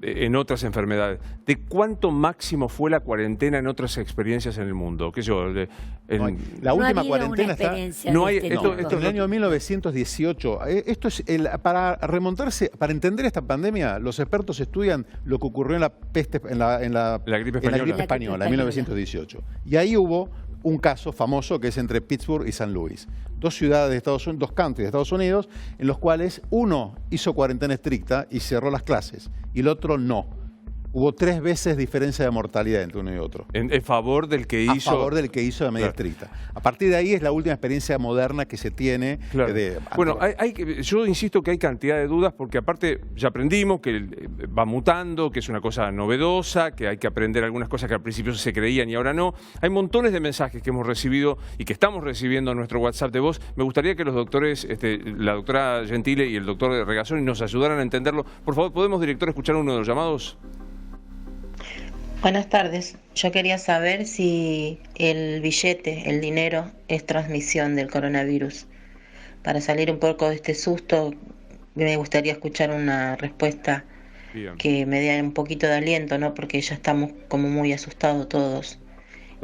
en otras enfermedades. ¿De cuánto máximo fue la cuarentena en otras experiencias en el mundo? La última cuarentena está... Esto en el año 1918. Esto es para remontarse, para entender esta pandemia, los expertos estudian lo que ocurrió en la peste, en la gripe española, en 1918. Y ahí hubo un caso famoso que es entre Pittsburgh y San Luis. Dos ciudades de Estados Unidos, dos countries de Estados Unidos, en los cuales uno hizo cuarentena estricta y cerró las clases, y el otro no. Hubo 3 veces diferencia de mortalidad entre uno y otro. En favor del que hizo... A favor del que hizo de medida estricta. A partir de ahí es la última experiencia moderna que se tiene. Claro. Bueno, yo insisto que hay cantidad de dudas, porque aparte ya aprendimos que va mutando, que es una cosa novedosa, que hay que aprender algunas cosas que al principio se creían y ahora no. Hay montones de mensajes que hemos recibido y que estamos recibiendo en nuestro WhatsApp de voz. Me gustaría que los doctores, la doctora Gentile y el doctor Regazzoni, nos ayudaran a entenderlo. Por favor, ¿podemos, director, escuchar uno de los llamados? Buenas tardes. Yo quería saber si el billete, el dinero, es transmisión del coronavirus. Para salir un poco de este susto, me gustaría escuchar una respuesta que me dé un poquito de aliento, ¿no? Porque ya estamos como muy asustados todos.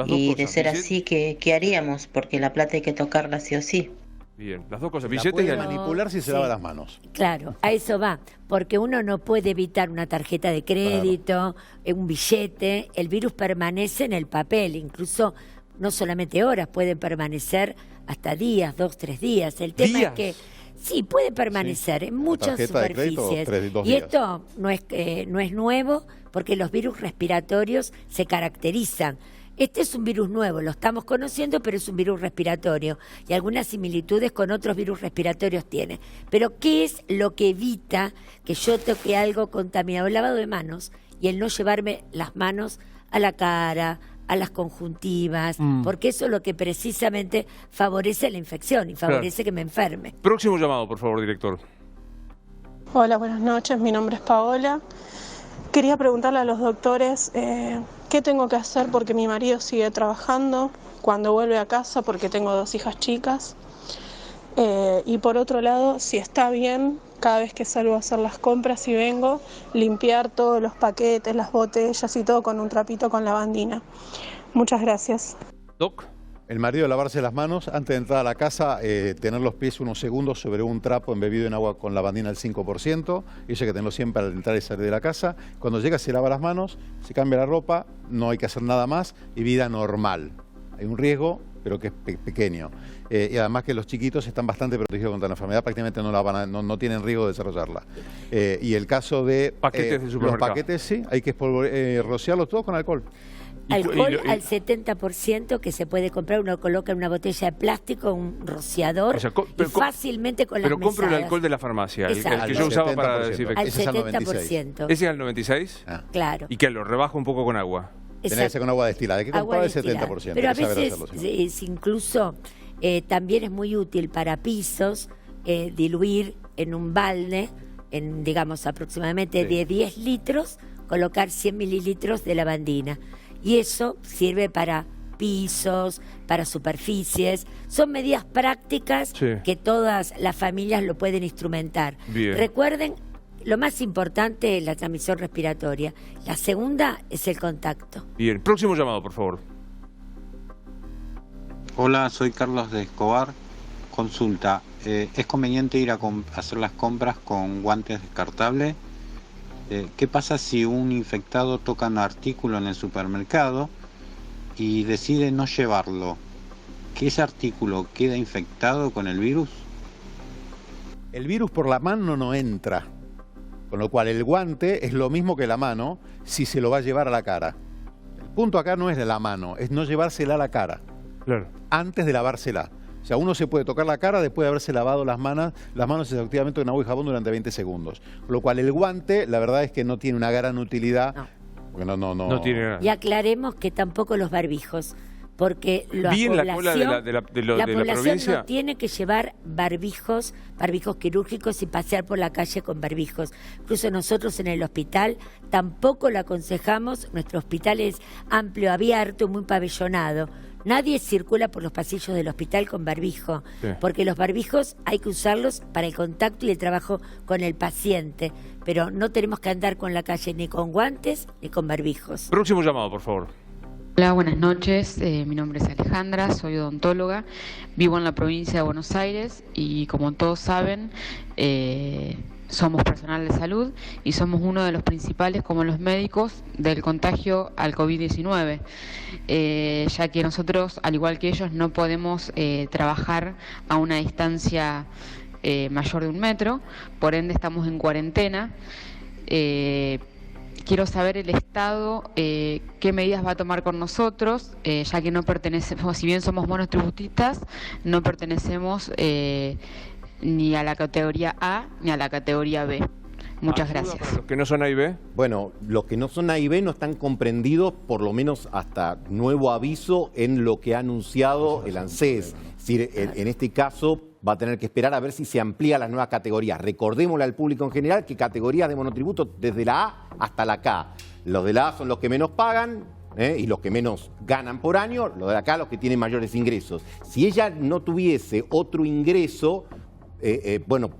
Y de ser así, ¿qué haríamos? Porque la plata hay que tocarla sí o sí. Bien, las dos cosas. La puede manipular si se lava las manos. Claro, a eso va, porque uno no puede evitar una tarjeta de crédito, un billete. El virus permanece en el papel, incluso no solamente horas, pueden permanecer hasta días, 2, 3 días. El tema es que sí, puede permanecer en muchas superficies. Y esto no es nuevo, porque los virus respiratorios se caracterizan. Este es un virus nuevo, lo estamos conociendo, pero es un virus respiratorio y algunas similitudes con otros virus respiratorios tiene. Pero ¿qué es lo que evita que yo toque algo contaminado? El lavado de manos y el no llevarme las manos a la cara, a las conjuntivas, porque eso es lo que precisamente favorece la infección y favorece que me enferme. Próximo llamado, por favor, director. Hola, buenas noches, mi nombre es Paola. Quería preguntarle a los doctores qué tengo que hacer porque mi marido sigue trabajando cuando vuelve a casa, porque tengo 2 hijas chicas. Y por otro lado, si está bien, cada vez que salgo a hacer las compras y vengo, limpiar todos los paquetes, las botellas y todo con un trapito con lavandina. Muchas gracias. Doc. El marido lavarse las manos antes de entrar a la casa, tener los pies unos segundos sobre un trapo embebido en agua con lavandina al 5%, y eso hay que tenerlo siempre al entrar y salir de la casa. Cuando llega se lava las manos, se cambia la ropa, no hay que hacer nada más y vida normal. Hay un riesgo, pero que es pequeño. Y además que los chiquitos están bastante protegidos contra la enfermedad, prácticamente no tienen riesgo de desarrollarla. Y el caso de paquetes de supermercado. Los paquetes sí, hay que rociarlos todos con alcohol. Alcohol al 70% que se puede comprar, uno coloca en una botella de plástico, un rociador, y fácilmente con las mesadas. Pero compro el alcohol de la farmacia, el que yo usaba para desinfectar. Al 70%. ¿Ese es al 96? Claro. ¿Y que lo rebajo un poco con agua? Tenés que ser con agua destilada. Hay que comprar el 70%. Pero a hay que saber veces hacerlo, sí. incluso también es muy útil para pisos diluir en un balde, en digamos aproximadamente de 10 litros, colocar 100 mililitros de lavandina. Y eso sirve para pisos, para superficies. Son medidas prácticas que todas las familias lo pueden instrumentar. Bien. Recuerden, lo más importante es la transmisión respiratoria. La segunda es el contacto. Bien, próximo llamado, por favor. Hola, soy Carlos de Escobar. Consulta, ¿es conveniente ir a hacer las compras con guantes descartables? ¿Qué pasa si un infectado toca un artículo en el supermercado y decide no llevarlo? ¿Que ese artículo queda infectado con el virus? El virus por la mano no entra. Con lo cual el guante es lo mismo que la mano si se lo va a llevar a la cara. El punto acá no es de la mano, es no llevársela a la cara. Claro. Antes de lavársela. O sea, uno se puede tocar la cara después de haberse lavado las manos efectivamente con agua y jabón durante 20 segundos. Con lo cual el guante, la verdad es que no tiene una gran utilidad. No. Porque no tiene nada. Y aclaremos que tampoco los barbijos, porque la población, de la provincia no tiene que llevar barbijos quirúrgicos y pasear por la calle con barbijos. Incluso nosotros en el hospital tampoco lo aconsejamos. Nuestro hospital es amplio, abierto, muy pabellonado. Nadie circula por los pasillos del hospital con barbijo, porque los barbijos hay que usarlos para el contacto y el trabajo con el paciente, pero no tenemos que andar con la calle ni con guantes ni con barbijos. Próximo llamado, por favor. Hola, buenas noches. Mi nombre es Alejandra, soy odontóloga, vivo en la provincia de Buenos Aires y como todos saben, somos personal de salud y somos uno de los principales, como los médicos, del contagio al COVID-19, ya que nosotros, al igual que ellos, no podemos trabajar a una distancia mayor de 1 metro, por ende estamos en cuarentena. Quiero saber el Estado qué medidas va a tomar con nosotros, ya que no pertenecemos, si bien somos monotributistas, no pertenecemos ni a la categoría A ni a la categoría B. Muchas gracias. ¿Para los que no son A y B? Bueno, los que no son A y B no están comprendidos, por lo menos hasta nuevo aviso, en lo que ha anunciado el ANSES. Es decir, en este caso va a tener que esperar a ver si se amplía las nuevas categorías. Recordémosle al público en general que categorías de monotributo desde la A hasta la K. Los de la A son los que menos pagan y los que menos ganan por año, los de la K los que tienen mayores ingresos. Si ella no tuviese otro ingreso, bueno,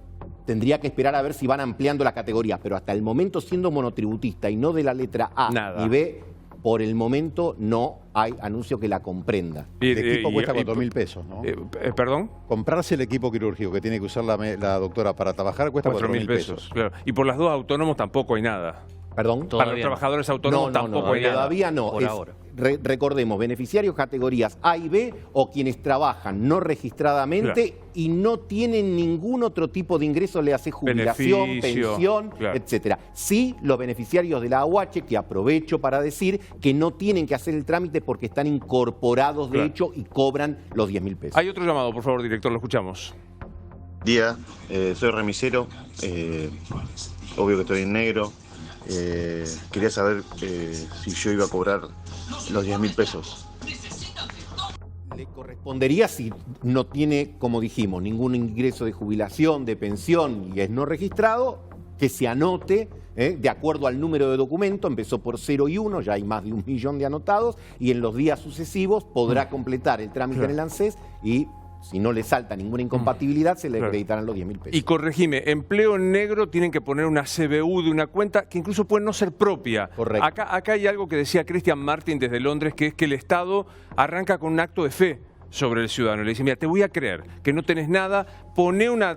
tendría que esperar a ver si van ampliando la categoría, pero hasta el momento, siendo monotributista y no de la letra A y B, por el momento no hay anuncio que la comprenda. El equipo cuesta 4.000 pesos, ¿no? ¿Perdón? Comprarse el equipo quirúrgico que tiene que usar la doctora para trabajar cuesta 4.000 pesos. Claro. Y por las dos autónomos tampoco hay nada. ¿Perdón? Para los trabajadores autónomos tampoco hay nada. Todavía no. Por ahora. Recordemos, beneficiarios categorías A y B o quienes trabajan no registradamente y no tienen ningún otro tipo de ingreso, le hace jubilación, pensión, etcétera. Sí, los beneficiarios de la AUH, que aprovecho para decir que no tienen que hacer el trámite porque están incorporados de hecho y cobran los 10.000 pesos. Hay otro llamado, por favor, director, lo escuchamos. Día, soy remisero, obvio que estoy en negro. Quería saber si yo iba a cobrar los 10.000 pesos. Le correspondería, si no tiene, como dijimos, ningún ingreso de jubilación, de pensión y es no registrado, que se anote de acuerdo al número de documento. Empezó por 0 y 1, ya hay más de 1 millón de anotados y en los días sucesivos podrá completar el trámite en el ANSES y si no le salta ninguna incompatibilidad, se le acreditarán los 10.000 pesos. Y corregime, empleo negro tienen que poner una CBU de una cuenta que incluso puede no ser propia. Correcto. Acá hay algo que decía Christian Martin desde Londres, que es que el Estado arranca con un acto de fe sobre el ciudadano. Le dice, mira, te voy a creer que no tenés nada, poné una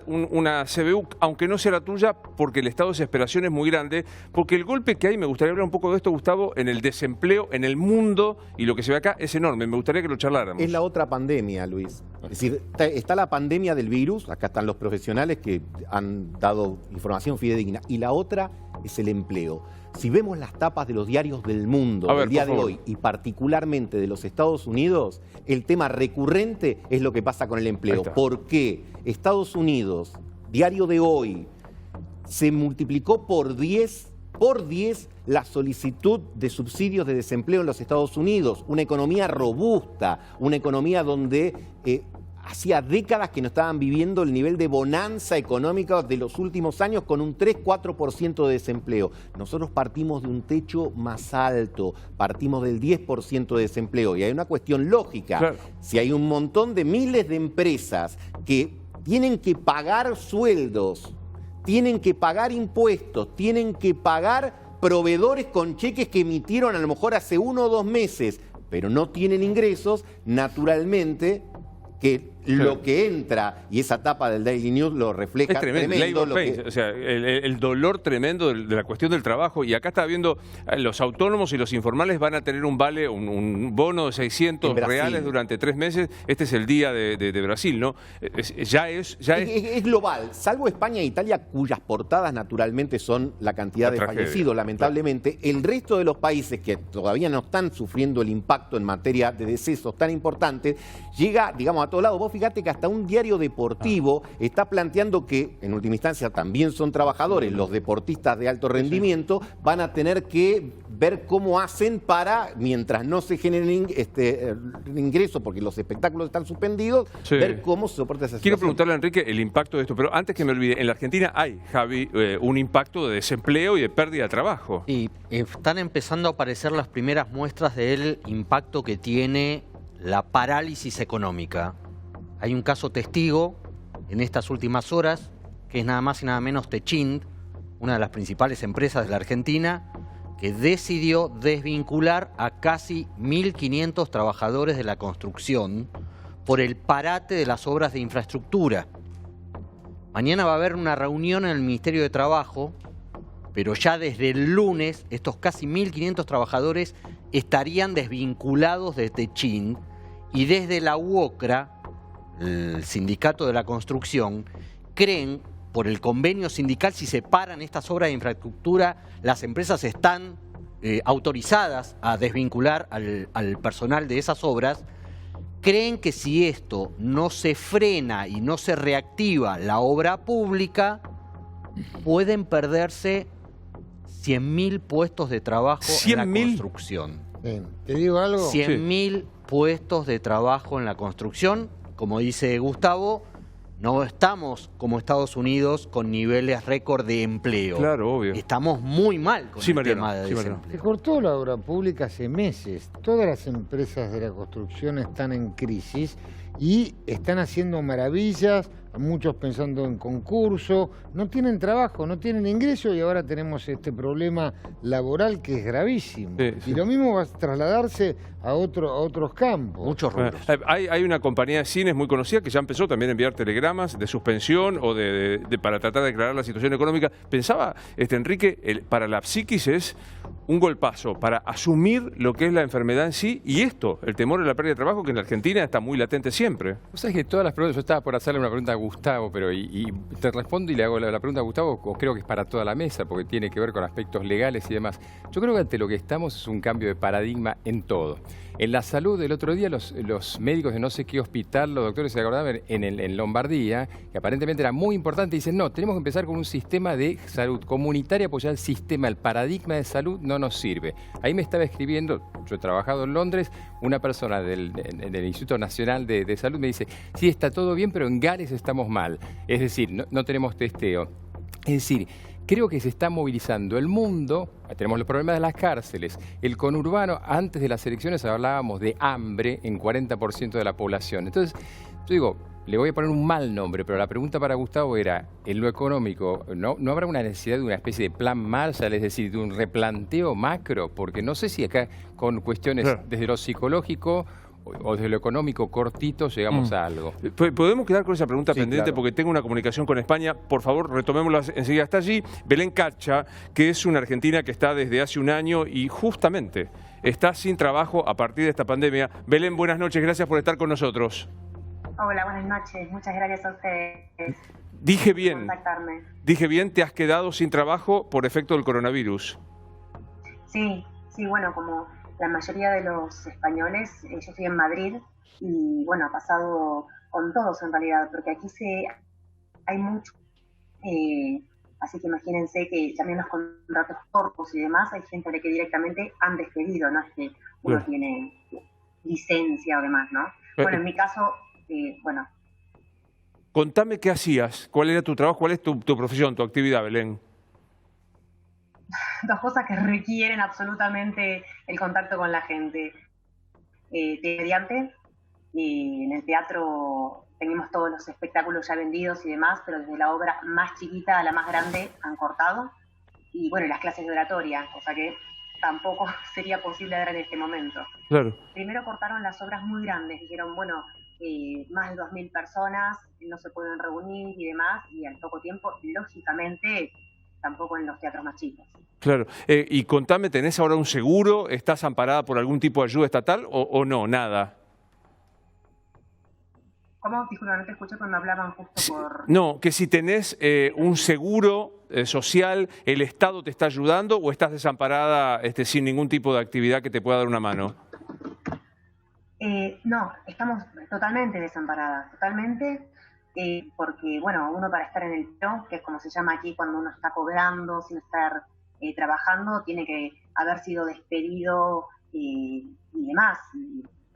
CBU, aunque no sea la tuya, porque el estado de desesperación es muy grande, porque el golpe que hay, me gustaría hablar un poco de esto, Gustavo, en el desempleo, en el mundo, y lo que se ve acá es enorme. Me gustaría que lo charláramos. Es la otra pandemia, Luis. Es decir, está la pandemia del virus, acá están los profesionales que han dado información fidedigna, y la otra es el empleo. Si vemos las tapas de los diarios del mundo el día de hoy y particularmente de los Estados Unidos, el tema recurrente es lo que pasa con el empleo. ¿Por qué? Estados Unidos, diario de hoy, se multiplicó por 10 por 10 la solicitud de subsidios de desempleo en los Estados Unidos. Una economía robusta, una economía donde hacía décadas que no estaban viviendo el nivel de bonanza económica de los últimos años con un 3-4% de desempleo. Nosotros partimos de un techo más alto, partimos del 10% de desempleo. Y hay una cuestión lógica. Claro. Si hay un montón de miles de empresas que tienen que pagar sueldos, tienen que pagar impuestos, tienen que pagar proveedores con cheques que emitieron a lo mejor hace 1 o 2 meses, pero no tienen ingresos, naturalmente que lo que entra, y esa tapa del Daily News lo refleja, es tremendo lo que... o sea, el dolor tremendo de la cuestión del trabajo. Y acá está viendo, los autónomos y los informales van a tener un vale, un bono de 600 reales durante 3 meses. Este es el día de Brasil, ¿no? Es global, salvo España e Italia, cuyas portadas naturalmente son la cantidad de fallecidos, lamentablemente. Claro. El resto de los países que todavía no están sufriendo el impacto en materia de decesos tan importantes, llega, digamos, a todos lados. Vos fíjate que hasta un diario deportivo está planteando que, en última instancia, también son trabajadores, los deportistas de alto rendimiento, van a tener que ver cómo hacen para, mientras no se generen ingresos, porque los espectáculos están suspendidos, ver cómo se soporta esa situación. Quiero preguntarle a Enrique el impacto de esto, pero antes que me olvide, en la Argentina hay, Javi, un impacto de desempleo y de pérdida de trabajo. Y están empezando a aparecer las primeras muestras del impacto que tiene la parálisis económica. Hay un caso testigo en estas últimas horas, que es nada más y nada menos Techint, una de las principales empresas de la Argentina, que decidió desvincular a casi 1.500 trabajadores de la construcción por el parate de las obras de infraestructura. Mañana va a haber una reunión en el Ministerio de Trabajo, pero ya desde el lunes estos casi 1.500 trabajadores estarían desvinculados de Techint, y desde la UOCRA, el sindicato de la construcción, creen, por el convenio sindical, si se paran estas obras de infraestructura, las empresas están autorizadas a desvincular al personal de esas obras. Creen que si esto no se frena y no se reactiva la obra pública, pueden perderse 100.000 puestos de trabajo en la construcción. Bien, ¿te digo algo? 100.000 puestos de trabajo en la construcción. Como dice Gustavo, no estamos como Estados Unidos con niveles récord de empleo. Claro, obvio. Estamos muy mal con el tema de desempleo. Se cortó la obra pública hace meses. Todas las empresas de la construcción están en crisis y están haciendo maravillas, muchos pensando en concurso, no tienen trabajo, no tienen ingreso, y ahora tenemos este problema laboral que es gravísimo. Y lo mismo va a trasladarse a otros campos. Muchos rubros. Hay una compañía de cines muy conocida que ya empezó también a enviar telegramas de suspensión o para tratar de aclarar la situación económica. Pensaba, Enrique, para la psiquis es un golpazo para asumir lo que es la enfermedad en sí, y esto, el temor a la pérdida de trabajo, que en la Argentina está muy latente siempre. O sea, que todas las preguntas, yo estaba por hacerle una pregunta a Gustavo, pero y te respondo y le hago la pregunta a Gustavo, o creo que es para toda la mesa, porque tiene que ver con aspectos legales y demás. Yo creo que ante lo que estamos es un cambio de paradigma en todo. En la salud, el otro día los médicos de no sé qué hospital, los doctores se acordaban en Lombardía, que aparentemente era muy importante, dicen, no, tenemos que empezar con un sistema de salud comunitaria, pues ya el sistema, el paradigma de salud no nos sirve. Ahí me estaba escribiendo, yo he trabajado en Londres, una persona del Instituto Nacional de Salud me dice, sí, está todo bien, pero en Gales estamos mal. Es decir, no tenemos testeo. Es decir, creo que se está movilizando el mundo. Tenemos los problemas de las cárceles. El conurbano, antes de las elecciones hablábamos de hambre en 40% de la población. Entonces, yo digo, le voy a poner un mal nombre, pero la pregunta para Gustavo era, en lo económico, ¿no habrá una necesidad de una especie de plan Marshall, es decir, de un replanteo macro? Porque no sé si acá con cuestiones desde lo psicológico o desde lo económico cortito llegamos a algo. ¿Podemos quedar con esa pregunta pendiente? Claro. Porque tengo una comunicación con España. Por favor, retomémosla enseguida. Está allí Belén Cacha, que es una argentina que está desde hace un año y justamente está sin trabajo a partir de esta pandemia. Belén, buenas noches. Gracias por estar con nosotros. Hola, buenas noches. Muchas gracias a ustedes. Dije bien, ¿te has quedado sin trabajo por efecto del coronavirus? Sí, bueno, como la mayoría de los españoles, yo estoy en Madrid y bueno, ha pasado con todos en realidad, porque aquí hay mucho Así que imagínense que también los contratos cortos y demás, hay gente a la que directamente han despedido, no es que uno tiene licencia o demás, ¿no? Bueno, en mi caso, bueno. Contame qué hacías, cuál era tu trabajo, cuál es tu profesión, tu actividad, Belén. Dos cosas que requieren absolutamente el contacto con la gente. Comediante, y en el teatro tenemos todos los espectáculos ya vendidos y demás, pero desde la obra más chiquita a la más grande han cortado. Y bueno, las clases de oratoria, cosa que tampoco sería posible dar en este momento. Claro. Primero cortaron las obras muy grandes, dijeron, bueno, más de 2.000 personas no se pueden reunir y demás, y al poco tiempo, lógicamente, tampoco en los teatros más chicos. Claro. Y contame, ¿tenés ahora un seguro? ¿Estás amparada por algún tipo de ayuda estatal o no? Nada. ¿Cómo? Disculpa, no te escuché cuando hablaban justo por... No, que si tenés un seguro social, ¿el Estado te está ayudando o estás desamparada sin ningún tipo de actividad que te pueda dar una mano? No, estamos totalmente desamparadas, totalmente, porque, bueno, uno para estar en el PRO, que es como se llama aquí cuando uno está cobrando sin estar trabajando, tiene que haber sido despedido y demás.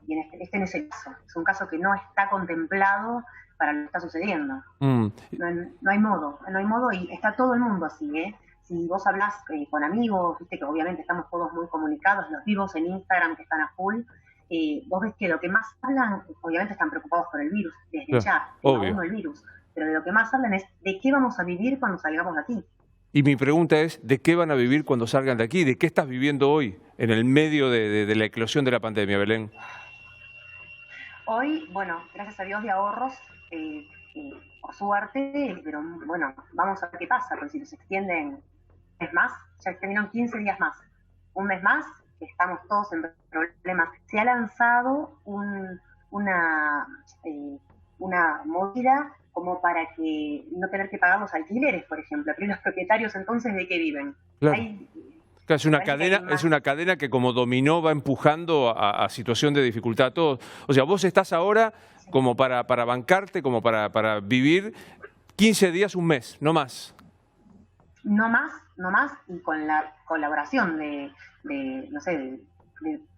Y este no es el caso, es un caso que no está contemplado para lo que está sucediendo. No hay modo y está todo el mundo así, ¿eh? Si vos hablás con amigos, viste que obviamente estamos todos muy comunicados, los vivos en Instagram que están a full, vos ves que lo que más hablan, obviamente están preocupados por el virus, desde ya, uno el virus, pero de lo que más hablan es de qué vamos a vivir cuando salgamos de aquí. Y mi pregunta es, ¿de qué van a vivir cuando salgan de aquí? ¿De qué estás viviendo hoy, en el medio de la eclosión de la pandemia, Belén? Hoy, bueno, gracias a Dios de ahorros, por suerte, pero bueno, vamos a ver qué pasa, porque si nos extienden un mes más, ya extendieron 15 días más, un mes más, estamos todos en problemas. Se ha lanzado una movida como para que no tener que pagar los alquileres, por ejemplo, pero los propietarios entonces ¿de qué viven? Claro. Es una cadena que como dominó va empujando a situación de dificultad a todos. O sea, vos estás ahora como para bancarte, como para vivir 15 días, un mes, no más. No más, y con la colaboración no sé,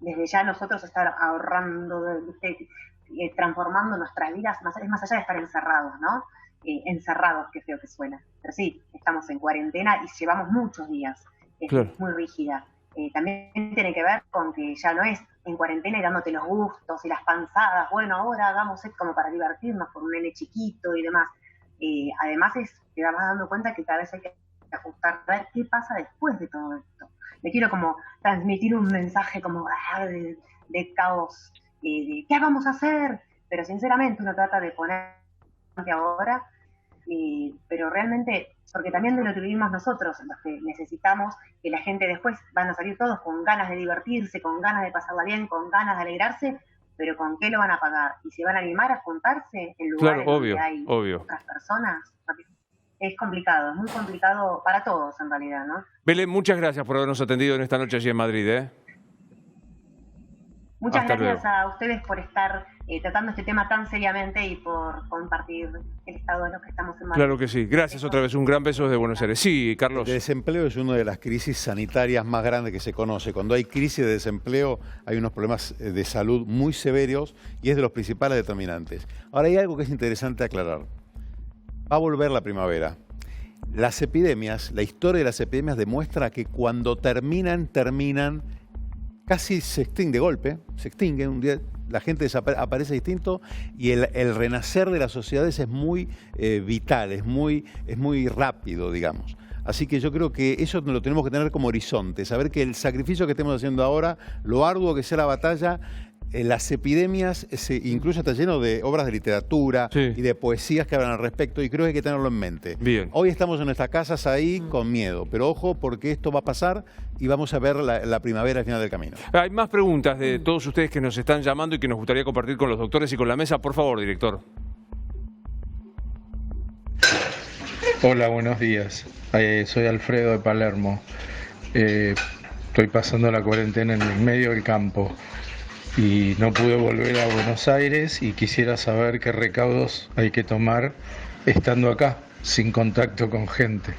desde ya nosotros estar ahorrando, transformando nuestras vidas, es más allá de estar encerrados, ¿no? Encerrados, qué feo que suena. Pero sí, estamos en cuarentena y llevamos muchos días. Es muy rígida. También tiene que ver con que ya no es en cuarentena y dándote los gustos y las panzadas, bueno, ahora hagamos esto como para divertirnos con un nene chiquito y demás. Además te vas dando cuenta que cada vez hay que ajustar, a ver qué pasa después de todo esto. Le quiero como transmitir un mensaje como de caos, de ¿qué vamos a hacer? Pero sinceramente uno trata de poner ahora, pero realmente, porque también de lo que vivimos nosotros, los que necesitamos que la gente después van a salir todos con ganas de divertirse, con ganas de pasarla bien, con ganas de alegrarse, pero ¿con qué lo van a pagar? ¿Y se van a animar a juntarse en lugares donde hay otras personas? Es complicado, es muy complicado para todos en realidad, ¿no? Belén, muchas gracias por habernos atendido en esta noche allí en Madrid, ¿eh? Muchas gracias a ustedes por estar tratando este tema tan seriamente y por compartir el estado de lo que estamos en Madrid. Claro que sí. Gracias otra vez. Un gran beso desde Buenos Aires. Sí, Carlos. El desempleo es una de las crisis sanitarias más grandes que se conoce. Cuando hay crisis de desempleo hay unos problemas de salud muy severos y es de los principales determinantes. Ahora hay algo que es interesante aclarar. Va a volver la primavera. Las epidemias, la historia de las epidemias demuestra que cuando terminan, casi se extingue de golpe, se extingue un día, la gente aparece distinto y el renacer de las sociedades es muy vital, es muy rápido, digamos. Así que yo creo que eso lo tenemos que tener como horizonte, saber que el sacrificio que estemos haciendo ahora, lo arduo que sea la batalla, las epidemias, incluso está lleno de obras de literatura y de poesías que hablan al respecto y creo que hay que tenerlo en mente. Bien. Hoy estamos en nuestras casas ahí con miedo, pero ojo porque esto va a pasar y vamos a ver la primavera al final del camino. Hay más preguntas de todos ustedes que nos están llamando y que nos gustaría compartir con los doctores y con la mesa. Por favor, director. Hola, buenos días. Soy Alfredo de Palermo. Estoy pasando la cuarentena en el medio del campo y no pude volver a Buenos Aires y quisiera saber qué recaudos hay que tomar estando acá. sin contacto con gente.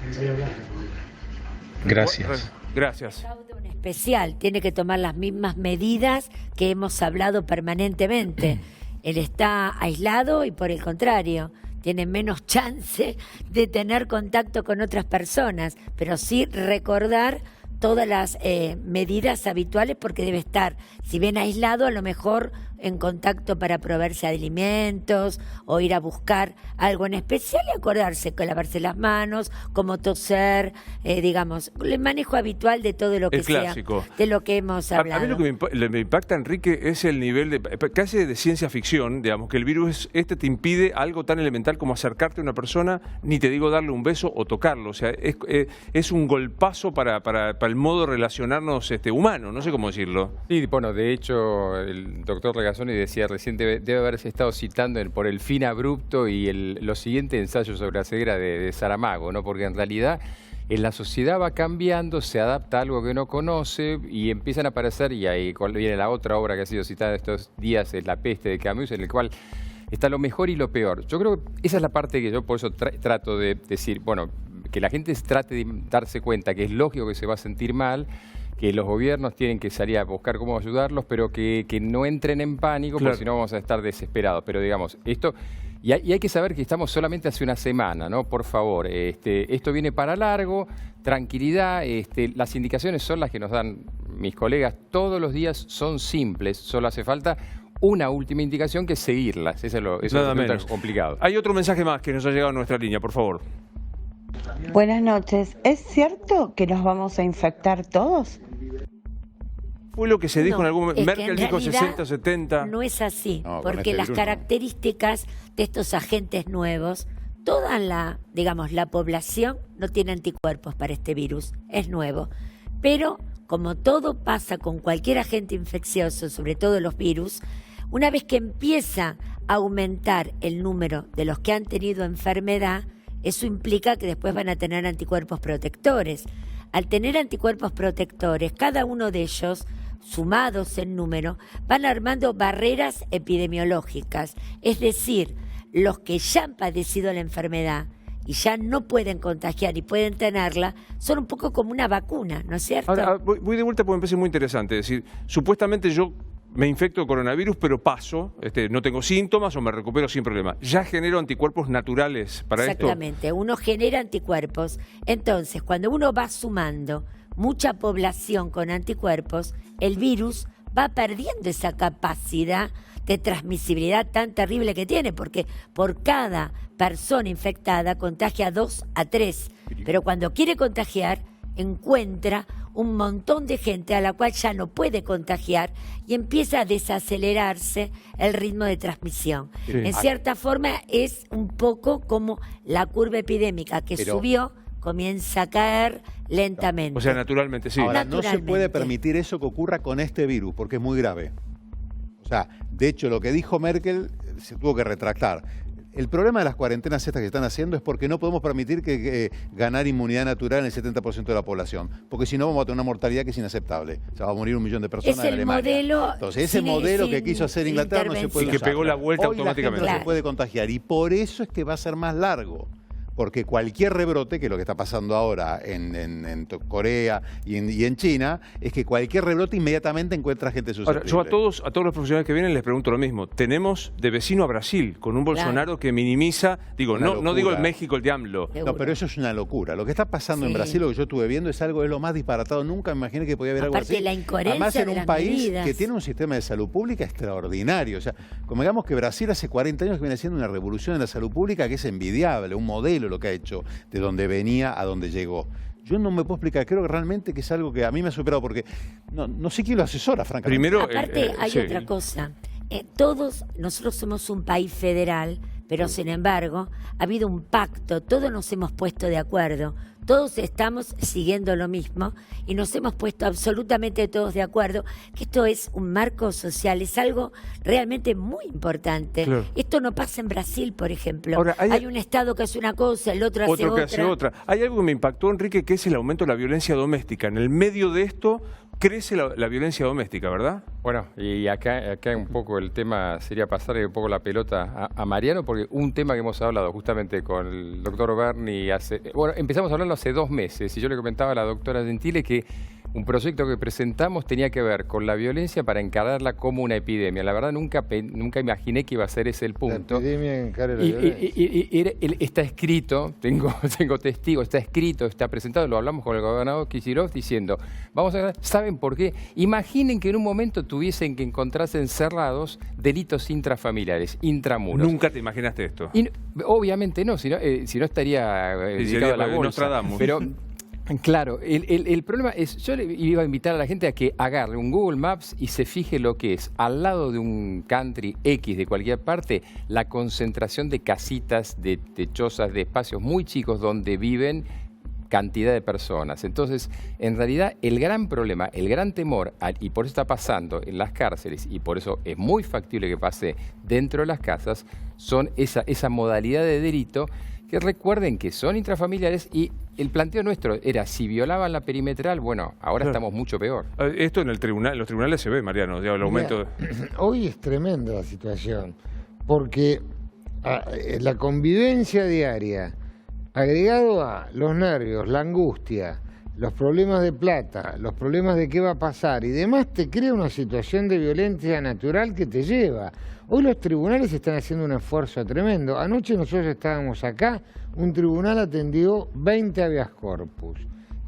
Gracias. Gracias. Especial, tiene que tomar las mismas medidas que hemos hablado permanentemente. Él está aislado y por el contrario, tiene menos chance de tener contacto con otras personas, pero sí recordar todas las medidas habituales porque debe estar, si bien aislado, a lo mejor en contacto para proveerse de alimentos o ir a buscar algo en especial y acordarse que lavarse las manos, como toser, digamos, el manejo habitual de todo lo que sea, de lo que hemos hablado. A mí lo que me impacta, Enrique, es el nivel de casi de ciencia ficción, digamos, que el virus te impide algo tan elemental como acercarte a una persona, ni te digo darle un beso o tocarlo, o sea, es un golpazo para el modo de relacionarnos humano, no sé cómo decirlo. Sí, bueno, de hecho, el doctor Regazzoni decía recién, debe haberse estado citando por el fin abrupto y los siguientes ensayos sobre la ceguera de Saramago, ¿no? Porque en realidad en la sociedad va cambiando, se adapta a algo que no conoce y empiezan a aparecer, y ahí viene la otra obra que ha sido citada estos días, es La peste de Camus, en el cual está lo mejor y lo peor. Yo creo que esa es la parte que yo por eso trato de decir, bueno, que la gente trate de darse cuenta que es lógico que se va a sentir mal, que los gobiernos tienen que salir a buscar cómo ayudarlos, pero que no entren en pánico, porque si no vamos a estar desesperados. Pero digamos, esto... Y hay que saber que estamos solamente hace una semana, ¿no? Por favor, esto viene para largo, tranquilidad, las indicaciones son las que nos dan mis colegas todos los días, son simples, solo hace falta una última indicación que es seguirlas, eso es lo complicado. Hay otro mensaje más que nos ha llegado a nuestra línea, por favor. Buenas noches, ¿es cierto que nos vamos a infectar todos? Fue lo que se dijo en algún momento. Es que Merkel en dijo realidad 60, 70. No es así, No, porque las características de estos agentes nuevos, toda la población no tiene anticuerpos para este virus, es nuevo. Pero como todo pasa con cualquier agente infeccioso, sobre todo los virus, una vez que empieza a aumentar el número de los que han tenido enfermedad, eso implica que después van a tener anticuerpos protectores. Al tener anticuerpos protectores, cada uno de ellos, sumados en número, van armando barreras epidemiológicas. Es decir, los que ya han padecido la enfermedad y ya no pueden contagiar y pueden tenerla, son un poco como una vacuna, ¿no es cierto? Ahora, voy de vuelta porque me parece muy interesante. Es decir, supuestamente yo me infecto de coronavirus, pero paso, no tengo síntomas o me recupero sin problema. ¿Ya genero anticuerpos naturales para esto? Exactamente, uno genera anticuerpos. Entonces, cuando uno va sumando mucha población con anticuerpos, el virus va perdiendo esa capacidad de transmisibilidad tan terrible que tiene, porque por cada persona infectada contagia 2 a 3, pero cuando quiere contagiar, encuentra un montón de gente a la cual ya no puede contagiar y empieza a desacelerarse el ritmo de transmisión. Sí. En cierta forma es un poco como la curva epidémica que subió, comienza a caer lentamente. O sea, naturalmente, sí. Ahora, no se puede permitir eso que ocurra con este virus, porque es muy grave. O sea, de hecho, lo que dijo Merkel se tuvo que retractar. El problema de las cuarentenas estas que están haciendo es porque no podemos permitir que ganar inmunidad natural en el 70% de la población, porque si no vamos a tener una mortalidad que es inaceptable. O sea, va a morir 1 millón de personas en Alemania. Modelo, entonces, ese modelo que quiso hacer Inglaterra no se puede usar. Y que pegó la vuelta Hoy automáticamente. La gente no se puede contagiar y por eso es que va a ser más largo. Porque cualquier rebrote, que es lo que está pasando ahora en Corea y en China, es que cualquier rebrote inmediatamente encuentra gente susceptible. Ahora, yo a todos los profesionales que vienen les pregunto lo mismo. Tenemos de vecino a Brasil, con un Bolsonaro que minimiza, no digo el México, el de AMLO. No, pero eso es una locura. Lo que está pasando en Brasil, lo que yo estuve viendo, es lo más disparatado. Nunca me imaginé que podía haber algo así. La incoherencia además, en un país medidas. que tiene un sistema de salud pública extraordinario. O sea, como digamos que Brasil hace 40 años que viene haciendo una revolución en la salud pública que es envidiable, un modelo lo que ha hecho, de donde venía a donde llegó. Yo no me puedo explicar, creo que realmente que es algo que a mí me ha superado, porque no sé quién lo asesora, francamente. Primero, aparte hay otra cosa. Nosotros somos un país federal, pero sin embargo ha habido un pacto, todos nos hemos puesto de acuerdo, todos estamos siguiendo lo mismo y nos hemos puesto absolutamente todos de acuerdo que esto es un marco social, es algo realmente muy importante. Claro. Esto no pasa en Brasil, por ejemplo. Ahora, hay un Estado que hace una cosa, el otro hace hace otra. Hay algo que me impactó, Enrique, que es el aumento de la violencia doméstica. En el medio de esto, crece la violencia doméstica, ¿verdad? Bueno, y acá un poco el tema sería pasarle un poco la pelota a Mariano, porque un tema que hemos hablado justamente con el doctor Berni empezamos a hablarlo hace 2 meses, y yo le comentaba a la doctora Gentile que un proyecto que presentamos tenía que ver con la violencia para encararla como una epidemia. La verdad nunca imaginé que iba a ser ese el punto. La epidemia encara la violencia. Y está escrito, tengo testigos, está escrito, está presentado, lo hablamos con el gobernador Kicillof diciendo, vamos a ver, ¿saben por qué? Imaginen que en un momento tuviesen que encontrarse encerrados delitos intrafamiliares, intramuros. ¿Nunca te imaginaste esto? Obviamente no, si no estaría dedicado a la bolsa. Nostradamus. Pero claro, el problema es, yo le iba a invitar a la gente a que agarre un Google Maps y se fije lo que es, al lado de un country X de cualquier parte, la concentración de casitas, de chozas, de espacios muy chicos donde viven cantidad de personas. Entonces, en realidad, el gran problema, el gran temor, y por eso está pasando en las cárceles, y por eso es muy factible que pase dentro de las casas, son esa modalidad de delito que recuerden que son intrafamiliares, y el planteo nuestro era, si violaban la perimetral, bueno, ahora estamos mucho peor. Esto en los tribunales se ve, Mariano, el aumento. Hoy es tremenda la situación, porque la convivencia diaria, agregado a los nervios, la angustia, los problemas de plata, los problemas de qué va a pasar y demás, te crea una situación de violencia natural que te lleva. Hoy los tribunales están haciendo un esfuerzo tremendo. Anoche nosotros estábamos acá, un tribunal atendió 20 habeas corpus.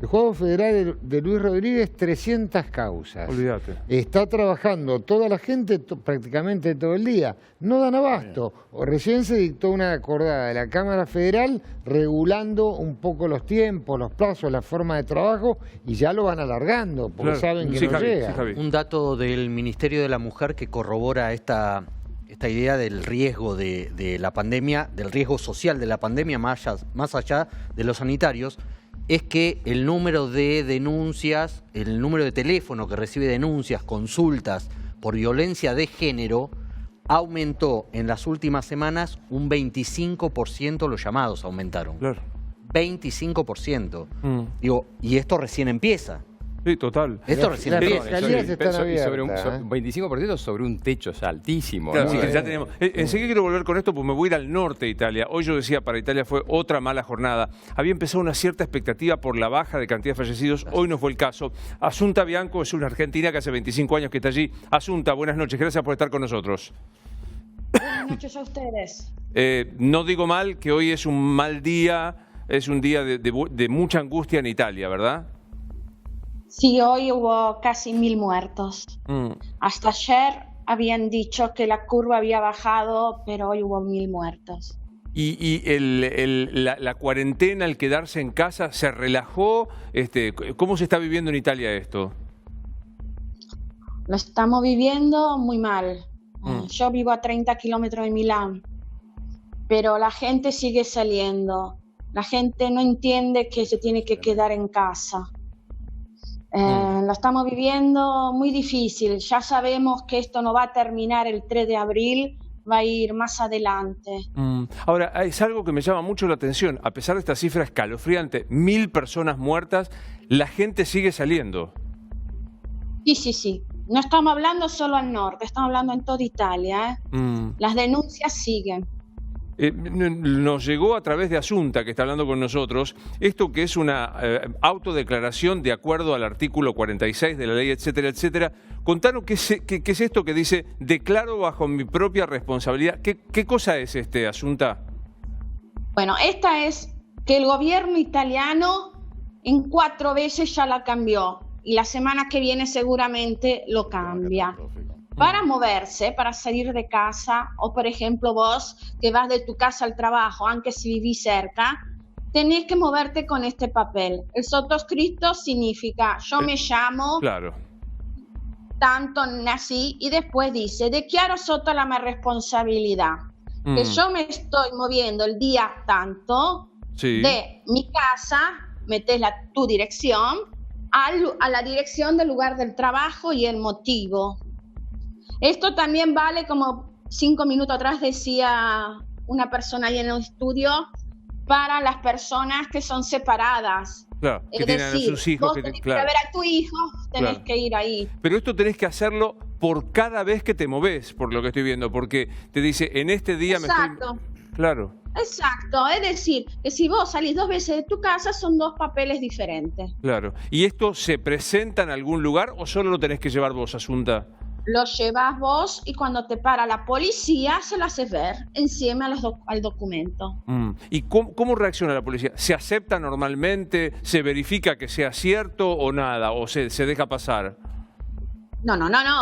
El Juzgado Federal de Luis Rodríguez, 300 causas. Olvídate. Está trabajando toda la gente prácticamente todo el día. No dan abasto. O recién se dictó una acordada de la Cámara Federal regulando un poco los tiempos, los plazos, la forma de trabajo, y ya lo van alargando porque saben que no llega. Un dato del Ministerio de la Mujer que corrobora esta idea del riesgo de la pandemia, del riesgo social de la pandemia, más allá de los sanitarios, es que el número de denuncias, el número de teléfono que recibe denuncias, consultas por violencia de género, aumentó en las últimas semanas un 25%, los llamados aumentaron. Claro. 25%. Digo, y esto recién empieza. Sí, total. Esto recién empieza. Sobre un 25% sobre un techo altísimo. Claro, sí, ya tenemos. Enseguida quiero volver con esto porque me voy a ir al norte de Italia. Hoy yo decía, para Italia fue otra mala jornada. Había empezado una cierta expectativa por la baja de cantidad de fallecidos. Hoy no fue el caso. Asunta Bianco es una argentina que hace 25 años que está allí. Asunta, buenas noches. Gracias por estar con nosotros. Buenas noches a ustedes. No digo mal que hoy es un mal día, es un día de mucha angustia en Italia, ¿verdad? Sí, hoy hubo casi 1000 muertos. Hasta ayer habían dicho que la curva había bajado, pero hoy hubo 1000 muertos. ¿Y la cuarentena, el quedarse en casa, se relajó? ¿Cómo se está viviendo en Italia esto? Lo estamos viviendo muy mal. Yo vivo a 30 kilómetros de Milán, pero la gente sigue saliendo. La gente no entiende que se tiene que quedar en casa. Lo estamos viviendo muy difícil. Ya sabemos que esto no va a terminar el 3 de abril, va a ir más adelante. Ahora, es algo que me llama mucho la atención. A pesar de esta cifra escalofriante, 1000 personas muertas, la gente sigue saliendo. Sí. No estamos hablando solo al norte, estamos hablando en toda Italia. Las denuncias siguen. Nos llegó a través de Asunta, que está hablando con nosotros, esto que es una autodeclaración de acuerdo al artículo 46 de la ley, etcétera, etcétera. Contanos qué es esto que dice, declaro bajo mi propia responsabilidad. ¿Qué cosa es Asunta? Bueno, esta es que el gobierno italiano en 4 veces ya la cambió y la semana que viene seguramente lo cambia. Para moverse, para salir de casa, o por ejemplo vos que vas de tu casa al trabajo, aunque si vivís cerca, tenés que moverte con este papel. El sottoscritto significa yo me llamo, tanto nací, y después dice, dichiaro sotto la mia responsabilidad, que yo me estoy moviendo el día tanto de mi casa, metés tu dirección, a la dirección del lugar del trabajo y el motivo. Esto también vale, como 5 minutos atrás decía una persona ahí en el estudio, para las personas que son separadas. Claro, que Es tienen a decir, sus hijos. vos Que tenés que claro. ver a tu hijo, tenés Claro. que ir ahí. Pero esto tenés que hacerlo por cada vez que te moves, por lo que estoy viendo, porque te dice, en este día me Exacto. estoy... Claro. Exacto, es decir, que si vos salís 2 veces de tu casa son 2 papeles diferentes. Claro. ¿Y esto se presenta en algún lugar o solo lo tenés que llevar vos, Asunta? Lo llevas vos y cuando te para la policía se lo haces ver encima al documento. ¿Y cómo reacciona la policía? ¿Se acepta normalmente? ¿Se verifica que sea cierto o nada? ¿O se deja pasar? No,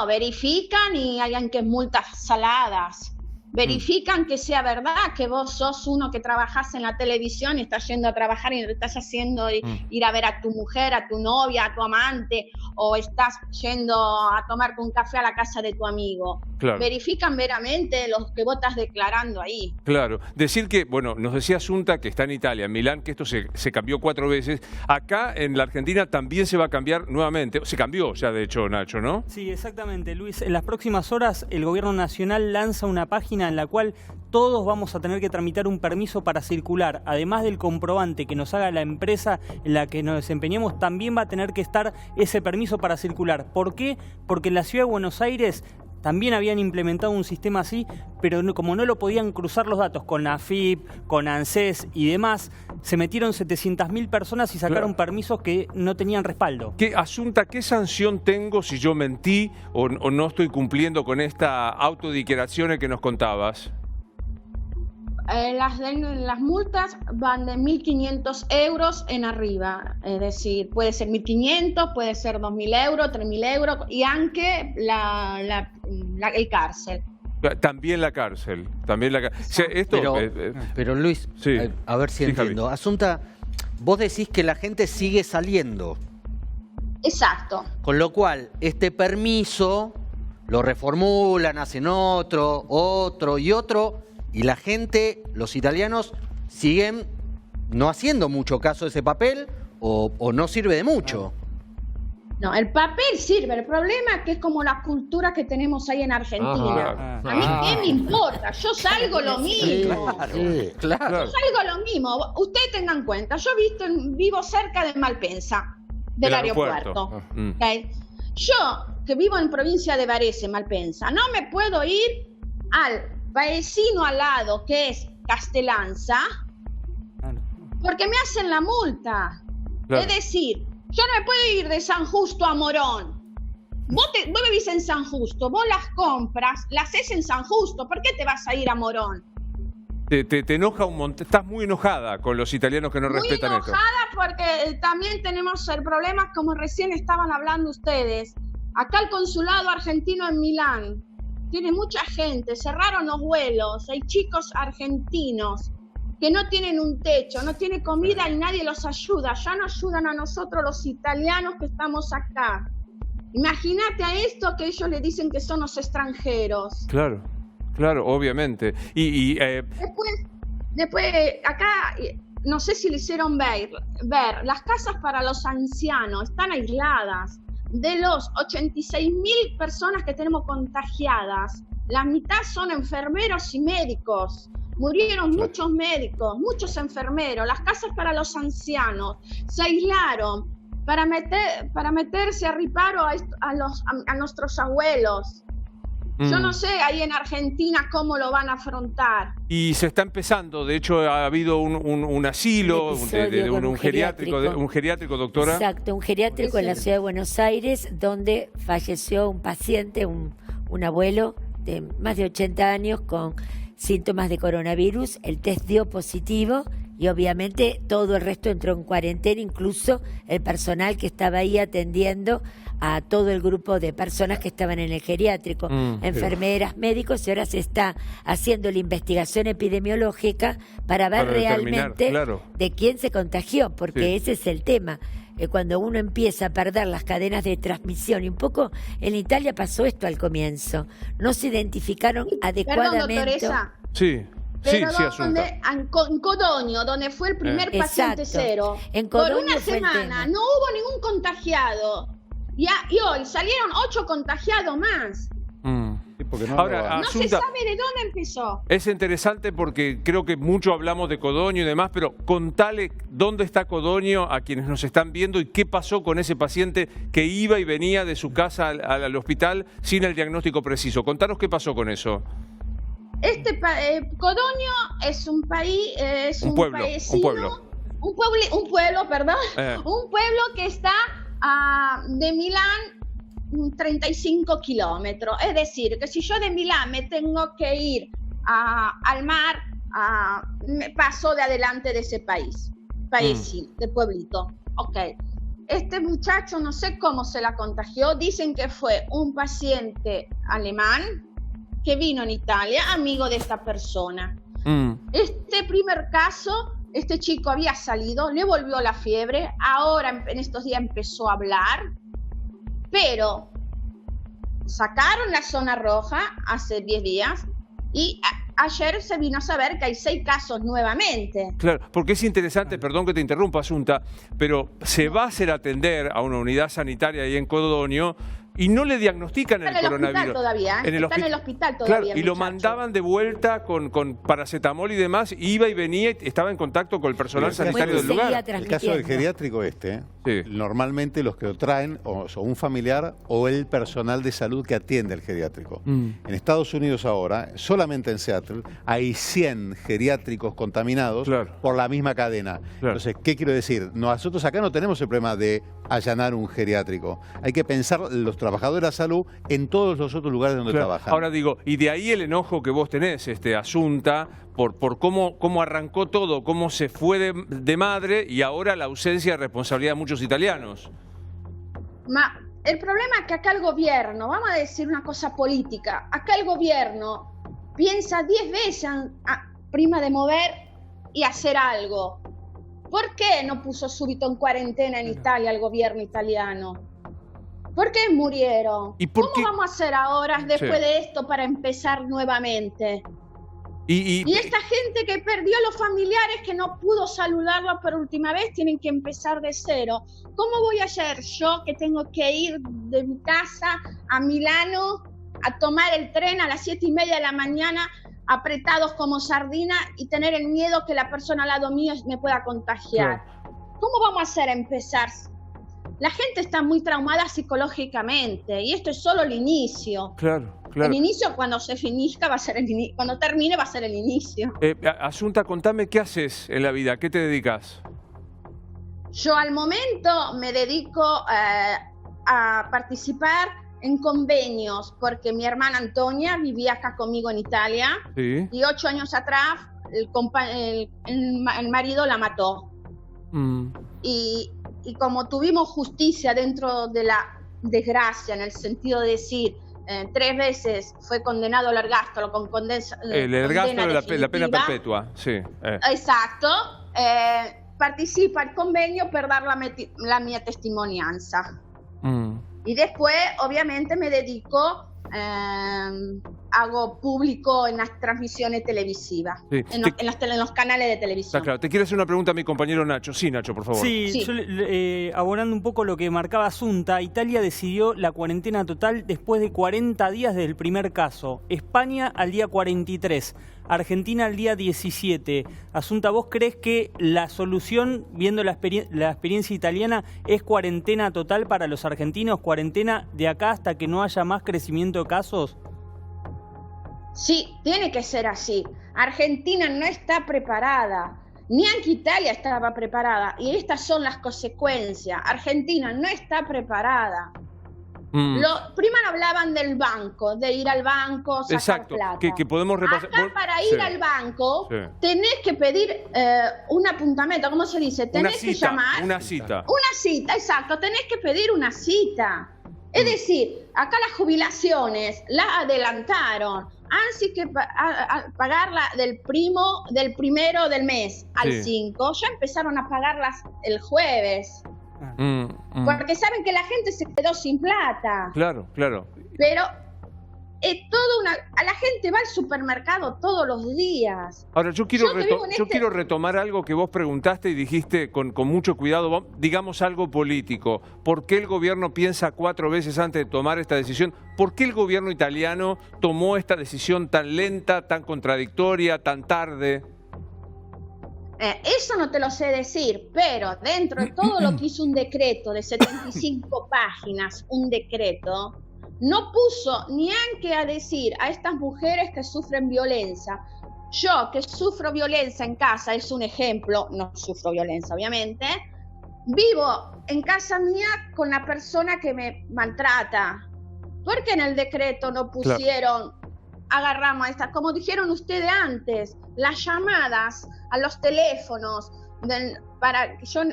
verifican y hayan que multas saladas. Verifican que sea verdad, que vos sos uno que trabajás en la televisión y estás yendo a trabajar y estás haciendo ir a ver a tu mujer, a tu novia, a tu amante, o estás yendo a tomarte un café a la casa de tu amigo. Claro. Verifican veramente los que vos estás declarando ahí. Claro. Decir que, bueno, nos decía Asunta que está en Italia, en Milán, que esto se cambió 4 veces. Acá en la Argentina también se va a cambiar nuevamente. Se cambió ya, de hecho, Nacho, ¿no? Sí, exactamente, Luis. En las próximas horas el Gobierno Nacional lanza una página en la cual todos vamos a tener que tramitar un permiso para circular. Además del comprobante que nos haga la empresa en la que nos desempeñemos, también va a tener que estar ese permiso para circular. ¿Por qué? Porque en la Ciudad de Buenos Aires también habían implementado un sistema así, pero como no lo podían cruzar los datos con la AFIP, con ANSES y demás, se metieron 700.000 personas y sacaron permisos que no tenían respaldo. Asunta, ¿qué sanción tengo si yo mentí o no estoy cumpliendo con esta autodeclaración que nos contabas? Las multas van de 1.500 euros en arriba, es decir, puede ser 1.500, puede ser 2.000 euros, 3.000 euros y anche el cárcel. También la cárcel. También la cárcel. O sea, esto, pero Luis, sí. a ver si entiendo. Javi. Asunta, vos decís que la gente sigue saliendo. Exacto. Con lo cual, este permiso lo reformulan, hacen otro y otro, y la gente, los italianos, siguen no haciendo mucho caso de ese papel o no sirve de mucho. No, el papel sirve, el problema es que es como la cultura que tenemos ahí en Argentina. A mí qué me importa, yo salgo lo mismo. Claro. Yo salgo lo mismo. Ustedes tengan cuenta, yo vivo cerca de Malpensa, del aeropuerto. ¿Okay? Yo, que vivo en provincia de Varese, Malpensa, no me puedo ir al vecino al lado, que es Castellanza, porque me hacen la multa. Claro. Es decir, yo no me puedo ir de San Justo a Morón. Vos vivís en San Justo, vos las compras, las haces en San Justo, ¿por qué te vas a ir a Morón? Te enoja un montón, estás muy enojada con los italianos que no respetan esto. Muy enojada porque también tenemos el problema, como recién estaban hablando ustedes. Acá el consulado argentino en Milán tiene mucha gente, cerraron los vuelos, hay chicos argentinos que no tienen un techo, no tienen comida y nadie los ayuda. Ya no ayudan a nosotros los italianos que estamos acá. Imagínate a esto que ellos le dicen que son los extranjeros. Claro, obviamente. Después acá, no sé si le hicieron ver, las casas para los ancianos están aisladas. De los 86.000 personas que tenemos contagiadas, la mitad son enfermeros y médicos. Murieron muchos médicos, muchos enfermeros. Las casas para los ancianos se aislaron para meterse a riparo a nuestros abuelos. Yo no sé ahí en Argentina cómo lo van a afrontar. Y se está empezando, de hecho ha habido un asilo, un geriátrico, doctora. Exacto, un geriátrico en la Ciudad de Buenos Aires, donde falleció un paciente, un abuelo de más de 80 años con síntomas de coronavirus. El test dio positivo y obviamente todo el resto entró en cuarentena, incluso el personal que estaba ahí atendiendo a todo el grupo de personas que estaban en el geriátrico, enfermeras, médicos, y ahora se está haciendo la investigación epidemiológica para ver realmente de quién se contagió, porque ese es el tema. Cuando uno empieza a perder las cadenas de transmisión, y un poco en Italia pasó esto al comienzo, no se identificaron adecuadamente. Perdón, doctoresa. Pero en Codogno, donde fue el primer paciente cero, por una semana no hubo ningún contagiado. Y hoy salieron 8 contagiados más. porque no. Ahora, No se Asunta, sabe de dónde empezó. es interesante porque creo que mucho hablamos de Codogno y demás, pero contale dónde está Codogno a quienes nos están viendo y qué pasó con ese paciente que iba y venía de su casa al hospital sin el diagnóstico preciso. Contanos qué pasó con eso. Codogno es un país, es Un pueblo, un pueblo. un pueblo, perdón, Un pueblo que está de Milán 35 kilómetros. Es decir, que si yo de Milán me tengo que ir al mar, me paso de adelante de ese país, de pueblito. Ok. Este muchacho no sé cómo se la contagió, dicen que fue un paciente alemán que vino en Italia, amigo de esta persona. Este primer caso, este chico había salido, le volvió la fiebre, ahora en estos días empezó a hablar, pero sacaron la zona roja hace 10 días y ayer se vino a saber que hay 6 casos nuevamente. Claro, porque es interesante, perdón que te interrumpa, Asunta, pero se va a hacer atender a una unidad sanitaria ahí en Codogno y no le diagnostican el coronavirus. Todavía, Está en el hospital todavía. Claro, y lo mandaban de vuelta con paracetamol y demás, iba y venía y estaba en contacto con el personal sanitario del lugar. El caso del geriátrico normalmente los que lo traen o son un familiar o el personal de salud que atiende al geriátrico. En Estados Unidos ahora, solamente en Seattle, hay 100 geriátricos contaminados por la misma cadena. Entonces, ¿qué quiero decir? Nosotros acá no tenemos el problema de allanar un geriátrico. Hay que pensar los trabajadores de la salud en todos los otros lugares donde trabajan. Ahora digo, y de ahí el enojo que vos tenés, Asunta, por cómo arrancó todo, cómo se fue de madre y ahora la ausencia de responsabilidad de muchos italianos. El problema es que acá el gobierno, vamos a decir una cosa política, acá el gobierno piensa 10 veces prima de mover y hacer algo. ¿Por qué no puso súbito en cuarentena en Italia el gobierno italiano? ¿Por qué murieron? ¿Cómo vamos a hacer ahora después de esto para empezar nuevamente? Y esta gente que perdió a los familiares, que no pudo saludarlos por última vez, tienen que empezar de cero. ¿Cómo voy a hacer yo que tengo que ir de mi casa a Milano a tomar el tren a las 7:30 de la mañana, apretados como sardina y tener el miedo que la persona al lado mío me pueda contagiar? ¿Cómo vamos a hacer a empezar? La gente está muy traumada psicológicamente y esto es solo el inicio. Claro. El inicio, cuando se finizca, va a ser el inicio. Cuando termine, va a ser el inicio. Asunta, contame qué haces en la vida, ¿a qué te dedicas? Yo al momento me dedico a participar en convenios, porque mi hermana Antonia vivía acá conmigo en Italia y 8 años atrás el marido la mató. Y como tuvimos justicia dentro de la desgracia, en el sentido de decir, 3 veces fue condenado al ergástulo con el ergástulo, la pena perpetua, Exacto. Participa el convenio per dar la mia testimonianza. Y después, obviamente, me dedico, hago público en las transmisiones televisivas, en los canales de televisión. Claro. Te quiero hacer una pregunta a mi compañero Nacho. Sí, Nacho, por favor. Sí. Yo, abonando un poco lo que marcaba Asunta, Italia decidió la cuarentena total después de 40 días desde el primer caso. España al día 43. Argentina al día 17. Asunta, ¿vos crees que la solución, viendo la experiencia italiana, es cuarentena total para los argentinos? ¿Cuarentena de acá hasta que no haya más crecimiento de casos? Sí, tiene que ser así. Argentina no está preparada, ni aunque Italia estaba preparada, y estas son las consecuencias. Argentina no está preparada. Primero hablaban del banco, de ir al banco, sacar plata. Que podemos repasar. Acá para ir al banco tenés que pedir un apuntamiento, ¿cómo se dice? Tenés que llamar. Una cita. Una cita, exacto, tenés que pedir una cita. Es decir, acá las jubilaciones las adelantaron. Así que pagarla del primero del mes al 5, ya empezaron a pagarlas el jueves. Porque saben que la gente se quedó sin plata. Claro. Pero A la gente va al supermercado todos los días. Ahora, yo quiero retomar algo que vos preguntaste y dijiste con mucho cuidado, digamos algo político. ¿Por qué el gobierno piensa 4 veces antes de tomar esta decisión? ¿Por qué el gobierno italiano tomó esta decisión tan lenta, tan contradictoria, tan tarde? Eso no te lo sé decir, pero dentro de todo lo que hizo un decreto de 75 páginas, un decreto, no puso ni aunque a decir a estas mujeres que sufren violencia. Yo que sufro violencia en casa, es un ejemplo, no sufro violencia obviamente, vivo en casa mía con la persona que me maltrata. ¿Por qué en el decreto no pusieron, agarramos a estas, como dijeron ustedes antes, las llamadas a los teléfonos,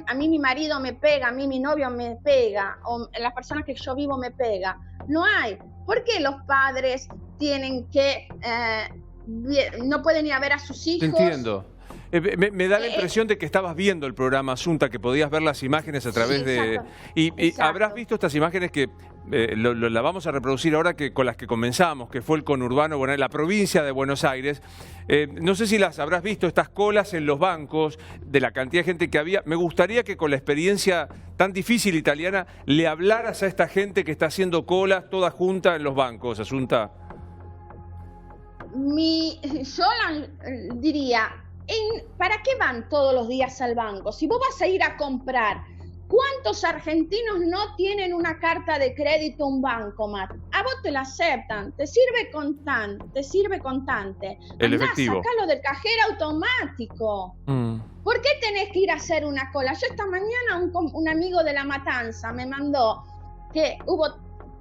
a mí mi marido me pega, a mí mi novio me pega, o las personas que yo vivo me pega? No hay. ¿Por qué los padres tienen que no pueden ir a ver a sus hijos? Entiendo. Me da la impresión de que estabas viendo el programa Asunta, que podías ver las imágenes a través de... Y habrás visto estas imágenes que la vamos a reproducir ahora, que con las que comenzamos, que fue el conurbano, bueno, en la provincia de Buenos Aires. No sé si las habrás visto, estas colas en los bancos, de la cantidad de gente que había. Me gustaría que con la experiencia tan difícil italiana le hablaras a esta gente que está haciendo colas toda junta en los bancos, Asunta. Yo diría... ¿Para qué van todos los días al banco? Si vos vas a ir a comprar, ¿cuántos argentinos no tienen una carta de crédito, un bancomat? A vos te la aceptan, te sirve contante. El Andá, efectivo. sacalo del cajero automático. ¿Por qué tenés que ir a hacer una cola? Yo esta mañana un amigo de La Matanza me mandó que hubo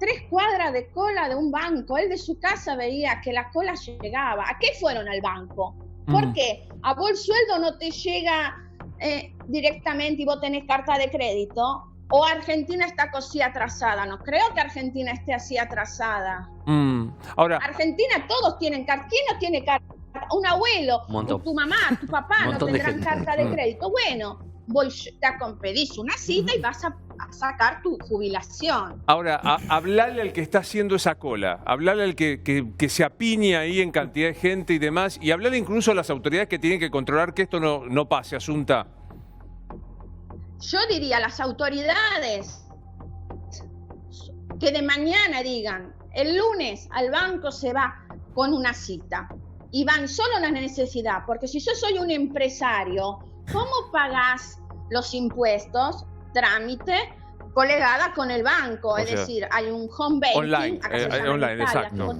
3 cuadras de cola de un banco. Él de su casa veía que la cola llegaba. ¿A qué fueron al banco? ¿Por qué? ¿A vos el sueldo no te llega directamente y vos tenés carta de crédito? ¿O Argentina está así atrasada? No creo que Argentina esté así atrasada. Ahora, Argentina todos tienen carta. ¿Quién no tiene carta? Un abuelo, tu mamá, tu papá no tendrán carta de crédito. Bueno, vos pedís una cita y vas a sacar tu jubilación. Ahora, hablarle al que está haciendo esa cola, hablarle al que se apiña ahí en cantidad de gente y demás, y hablarle incluso a las autoridades que tienen que controlar que esto no pase, Asunta. Yo diría a las autoridades que de mañana digan, el lunes al banco se va con una cita y van solo a la necesidad, porque si yo soy un empresario, ¿cómo pagás los impuestos? Trámite colegada con el banco, es decir, hay un home banking online, exacto.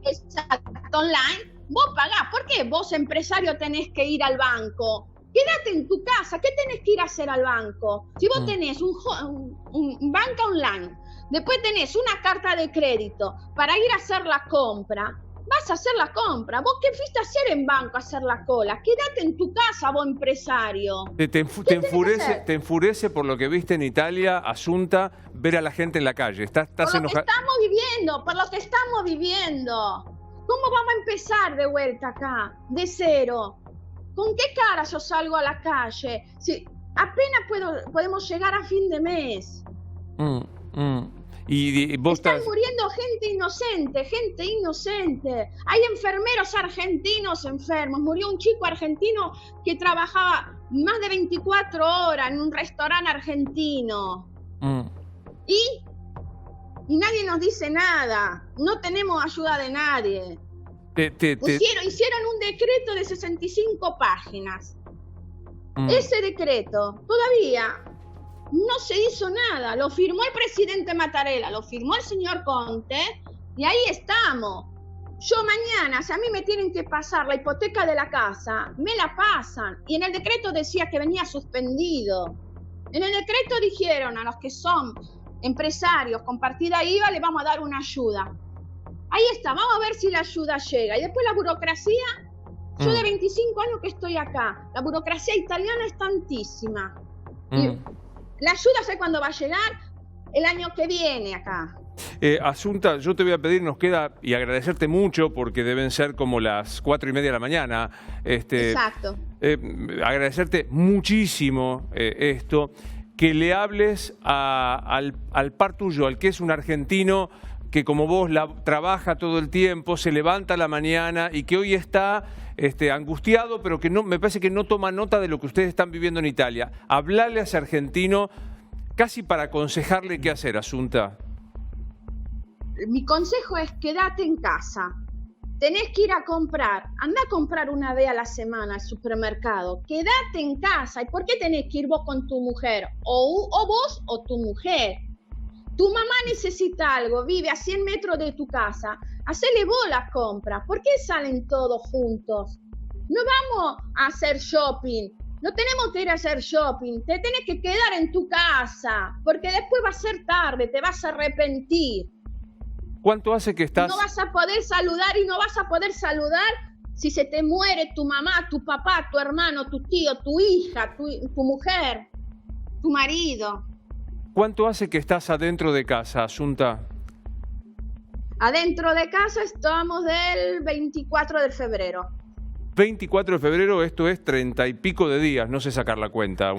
Exacto, online, vos pagás. ¿Por qué vos, empresario, tenés que ir al banco? Quédate en tu casa. ¿Qué tenés que ir a hacer al banco? Si vos tenés un banco online, después tenés una carta de crédito para ir a hacer la compra, vas a hacer la compra. ¿Vos qué fuiste a hacer en banco, a hacer la cola? Quédate en tu casa, vos, empresario. ¿Te enfurece por lo que viste en Italia, Asunta, ver a la gente en la calle? ¿Estás enojada? Por lo que estamos viviendo. ¿Cómo vamos a empezar de vuelta acá, de cero? ¿Con qué cara yo salgo a la calle? Si apenas podemos llegar a fin de mes. Y vos están muriendo gente inocente. Hay enfermeros argentinos enfermos. Murió un chico argentino que trabajaba más de 24 horas en un restaurante argentino. Y nadie nos dice nada. No tenemos ayuda de nadie. Hicieron un decreto de 65 páginas. Ese decreto todavía no se hizo nada. Lo firmó el presidente Mattarella, lo firmó el señor Conte y ahí estamos. Yo mañana, si a mí me tienen que pasar la hipoteca de la casa, me la pasan. Y en el decreto decía que venía suspendido. En el decreto dijeron a los que son empresarios con partida IVA le vamos a dar una ayuda. Ahí está, vamos a ver si la ayuda llega. Y después la burocracia, yo de 25 años que estoy acá, la burocracia italiana es tantísima. Y la ayuda sé cuándo va a llegar, el año que viene acá. Asunta, yo te voy a pedir, nos queda, y agradecerte mucho, porque deben ser como las 4:30 de la mañana. Exacto. Agradecerte muchísimo esto, que le hables al par tuyo, al que es un argentino que como vos trabaja todo el tiempo, se levanta a la mañana y que hoy está angustiado, pero que no, me parece que no toma nota de lo que ustedes están viviendo en Italia. Hablarle a ese argentino casi para aconsejarle qué hacer, Asunta. Mi consejo es quédate en casa. Tenés que ir a comprar. Anda a comprar una vez a la semana al supermercado. Quédate en casa. ¿Y por qué tenés que ir vos con tu mujer? O vos o tu mujer. Tu mamá necesita algo, vive a 100 metros de tu casa. Hacele vos la compra. ¿Por qué salen todos juntos? No vamos a hacer shopping. No tenemos que ir a hacer shopping. Te tenés que quedar en tu casa. Porque después va a ser tarde. Te vas a arrepentir. ¿Cuánto hace que estás...? No vas a poder saludar y no vas a poder saludar si se te muere tu mamá, tu papá, tu hermano, tu tío, tu hija, tu mujer, tu marido. ¿Cuánto hace que estás adentro de casa, Asunta? Adentro de casa estamos del 24 de febrero. 24 de febrero, esto es 30 y pico de días, no sé sacar la cuenta.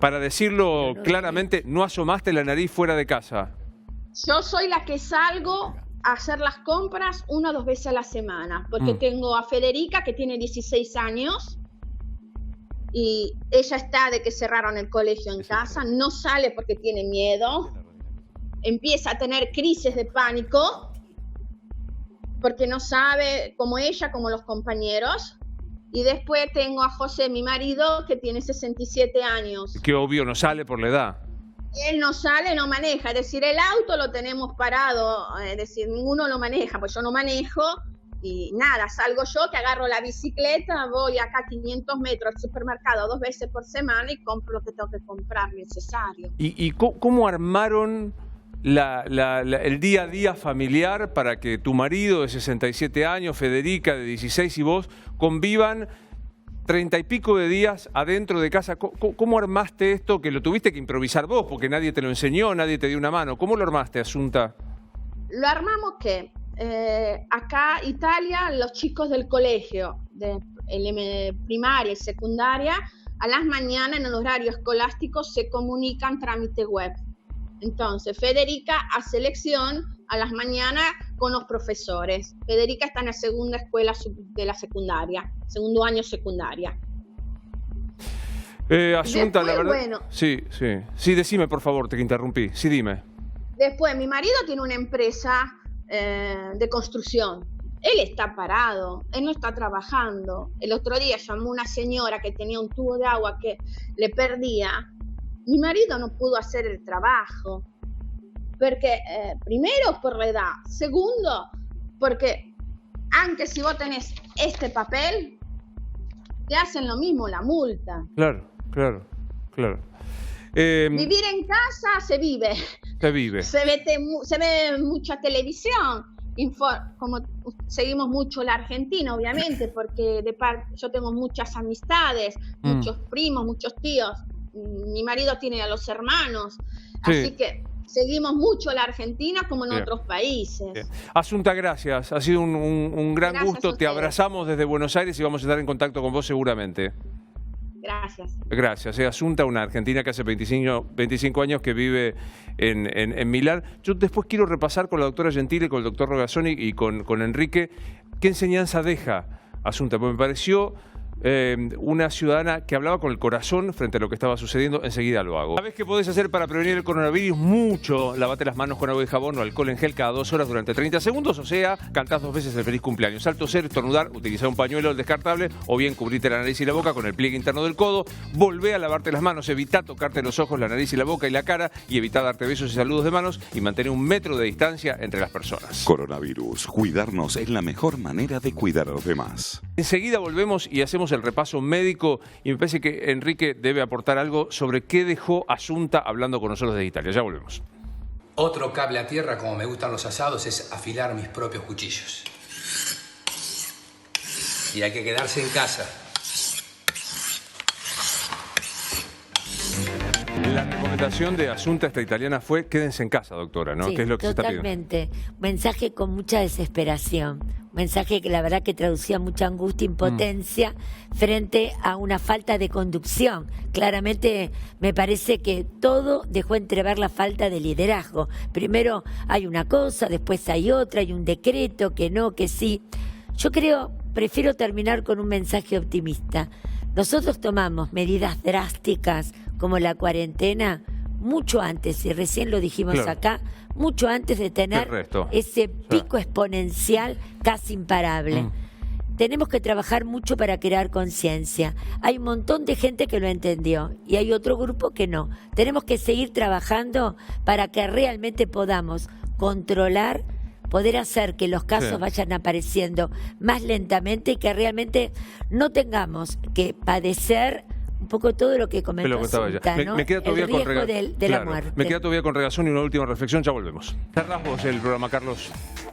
Para decirlo claramente, no asomaste la nariz fuera de casa. Yo soy la que salgo a hacer las compras 1 o 2 veces a la semana, porque tengo a Federica, que tiene 16 años, y ella está de que cerraron el colegio en casa, no sale porque tiene miedo, empieza a tener crisis de pánico, porque no sabe, como ella, como los compañeros. Y después tengo a José, mi marido, que tiene 67 años. Que obvio no sale por la edad. Él no sale, no maneja, es decir, el auto lo tenemos parado, es decir, ninguno lo maneja, pues yo no manejo y nada, salgo yo que agarro la bicicleta, voy acá 500 metros al supermercado 2 veces por semana y compro lo que tengo que comprar necesario. ¿Y cómo armaron el día a día familiar para que tu marido de 67 años, Federica de 16 y vos convivan 30 y pico de días adentro de casa? ¿Cómo armaste esto que lo tuviste que improvisar vos? Porque nadie te lo enseñó, nadie te dio una mano. ¿Cómo lo armaste, Asunta? Lo armamos que acá Italia, los chicos del colegio, de primaria y secundaria, a las mañanas en el horario escolástico se comunican trámite web. Entonces, Federica hace lección a las mañanas con los profesores. Federica está en la segunda escuela de la secundaria, segundo año secundaria. Asunta, después, la verdad... bueno, Sí, decime, por favor, te interrumpí. Sí, dime. Después, mi marido tiene una empresa de construcción. Él está parado, él no está trabajando. El otro día llamó una señora que tenía un tubo de agua que le perdía. Mi marido no pudo hacer el trabajo, porque primero por la edad, segundo porque aunque si vos tenés este papel, te hacen lo mismo la multa. Claro. Vivir en casa se vive. Se ve mucha televisión, como seguimos mucho la Argentina, obviamente, porque yo tengo muchas amistades, muchos primos, muchos tíos. Mi marido tiene a los hermanos, así que seguimos mucho la Argentina como en otros países. Asunta, gracias. Ha sido un gran gusto. Te abrazamos desde Buenos Aires y vamos a estar en contacto con vos seguramente. Gracias. Asunta, una argentina que hace 25 años que vive en Milán. Yo después quiero repasar con la doctora Gentile, con el doctor Rogazzoni y con Enrique qué enseñanza deja Asunta, porque me pareció una ciudadana que hablaba con el corazón frente a lo que estaba sucediendo. Enseguida lo hago. ¿Sabés qué podés hacer para prevenir el coronavirus? Mucho. Lavate las manos con agua y jabón o alcohol en gel cada 2 horas durante 30 segundos. O sea, cantás 2 veces el feliz cumpleaños. Al toser, estornudar, utilizar un pañuelo descartable o bien cubrirte la nariz y la boca con el pliegue interno del codo. Volvé a lavarte las manos. Evita tocarte los ojos, la nariz y la boca y la cara. Y evita darte besos y saludos de manos. Y mantener 1 metro de distancia entre las personas. Coronavirus. Cuidarnos es la mejor manera de cuidar a los demás. Enseguida volvemos y hacemos el repaso médico y me parece que Enrique debe aportar algo sobre qué dejó Asunta hablando con nosotros de Italia. Ya volvemos. Otro cable a tierra, como me gustan los asados, es afilar mis propios cuchillos. Y hay que quedarse en casa. La recomendación de Asunta, esta italiana, fue quédense en casa, doctora, ¿no? Sí, ¿Qué es lo que se está pidiendo? Totalmente. Mensaje con mucha desesperación. mensaje que la verdad que traducía mucha angustia, impotencia frente a una falta de conducción. Claramente me parece que todo dejó entrever la falta de liderazgo. Primero hay una cosa, después hay otra, hay un decreto, que no, que sí. Yo prefiero terminar con un mensaje optimista. Nosotros tomamos medidas drásticas como la cuarentena mucho antes, y recién lo dijimos acá, mucho antes de tener ese pico exponencial casi imparable. Tenemos que trabajar mucho para crear conciencia. Hay un montón de gente que lo entendió y hay otro grupo que no. Tenemos que seguir trabajando para que realmente podamos controlar, poder hacer que los casos vayan apareciendo más lentamente y que realmente no tengamos que padecer un poco todo lo que comentó Zulta, ¿no? Me queda todavía el riesgo de la muerte. Me queda todavía con regazón y una última reflexión, ya volvemos. Cerrás vos el programa, Carlos.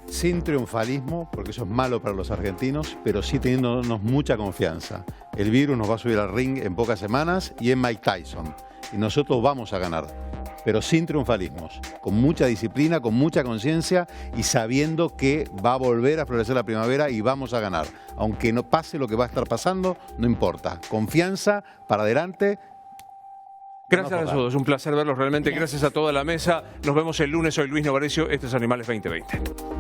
Sin triunfalismo, porque eso es malo para los argentinos, pero sí teniéndonos mucha confianza. El virus nos va a subir al ring en pocas semanas y en Mike Tyson. Y nosotros vamos a ganar, pero sin triunfalismos, con mucha disciplina, con mucha conciencia y sabiendo que va a volver a florecer la primavera y vamos a ganar. Aunque no pase lo que va a estar pasando, no importa. Confianza, para adelante. Gracias a todos, un placer verlos realmente. Gracias a toda la mesa. Nos vemos el lunes. Soy Luis Novarecio. Este es Animales 2020.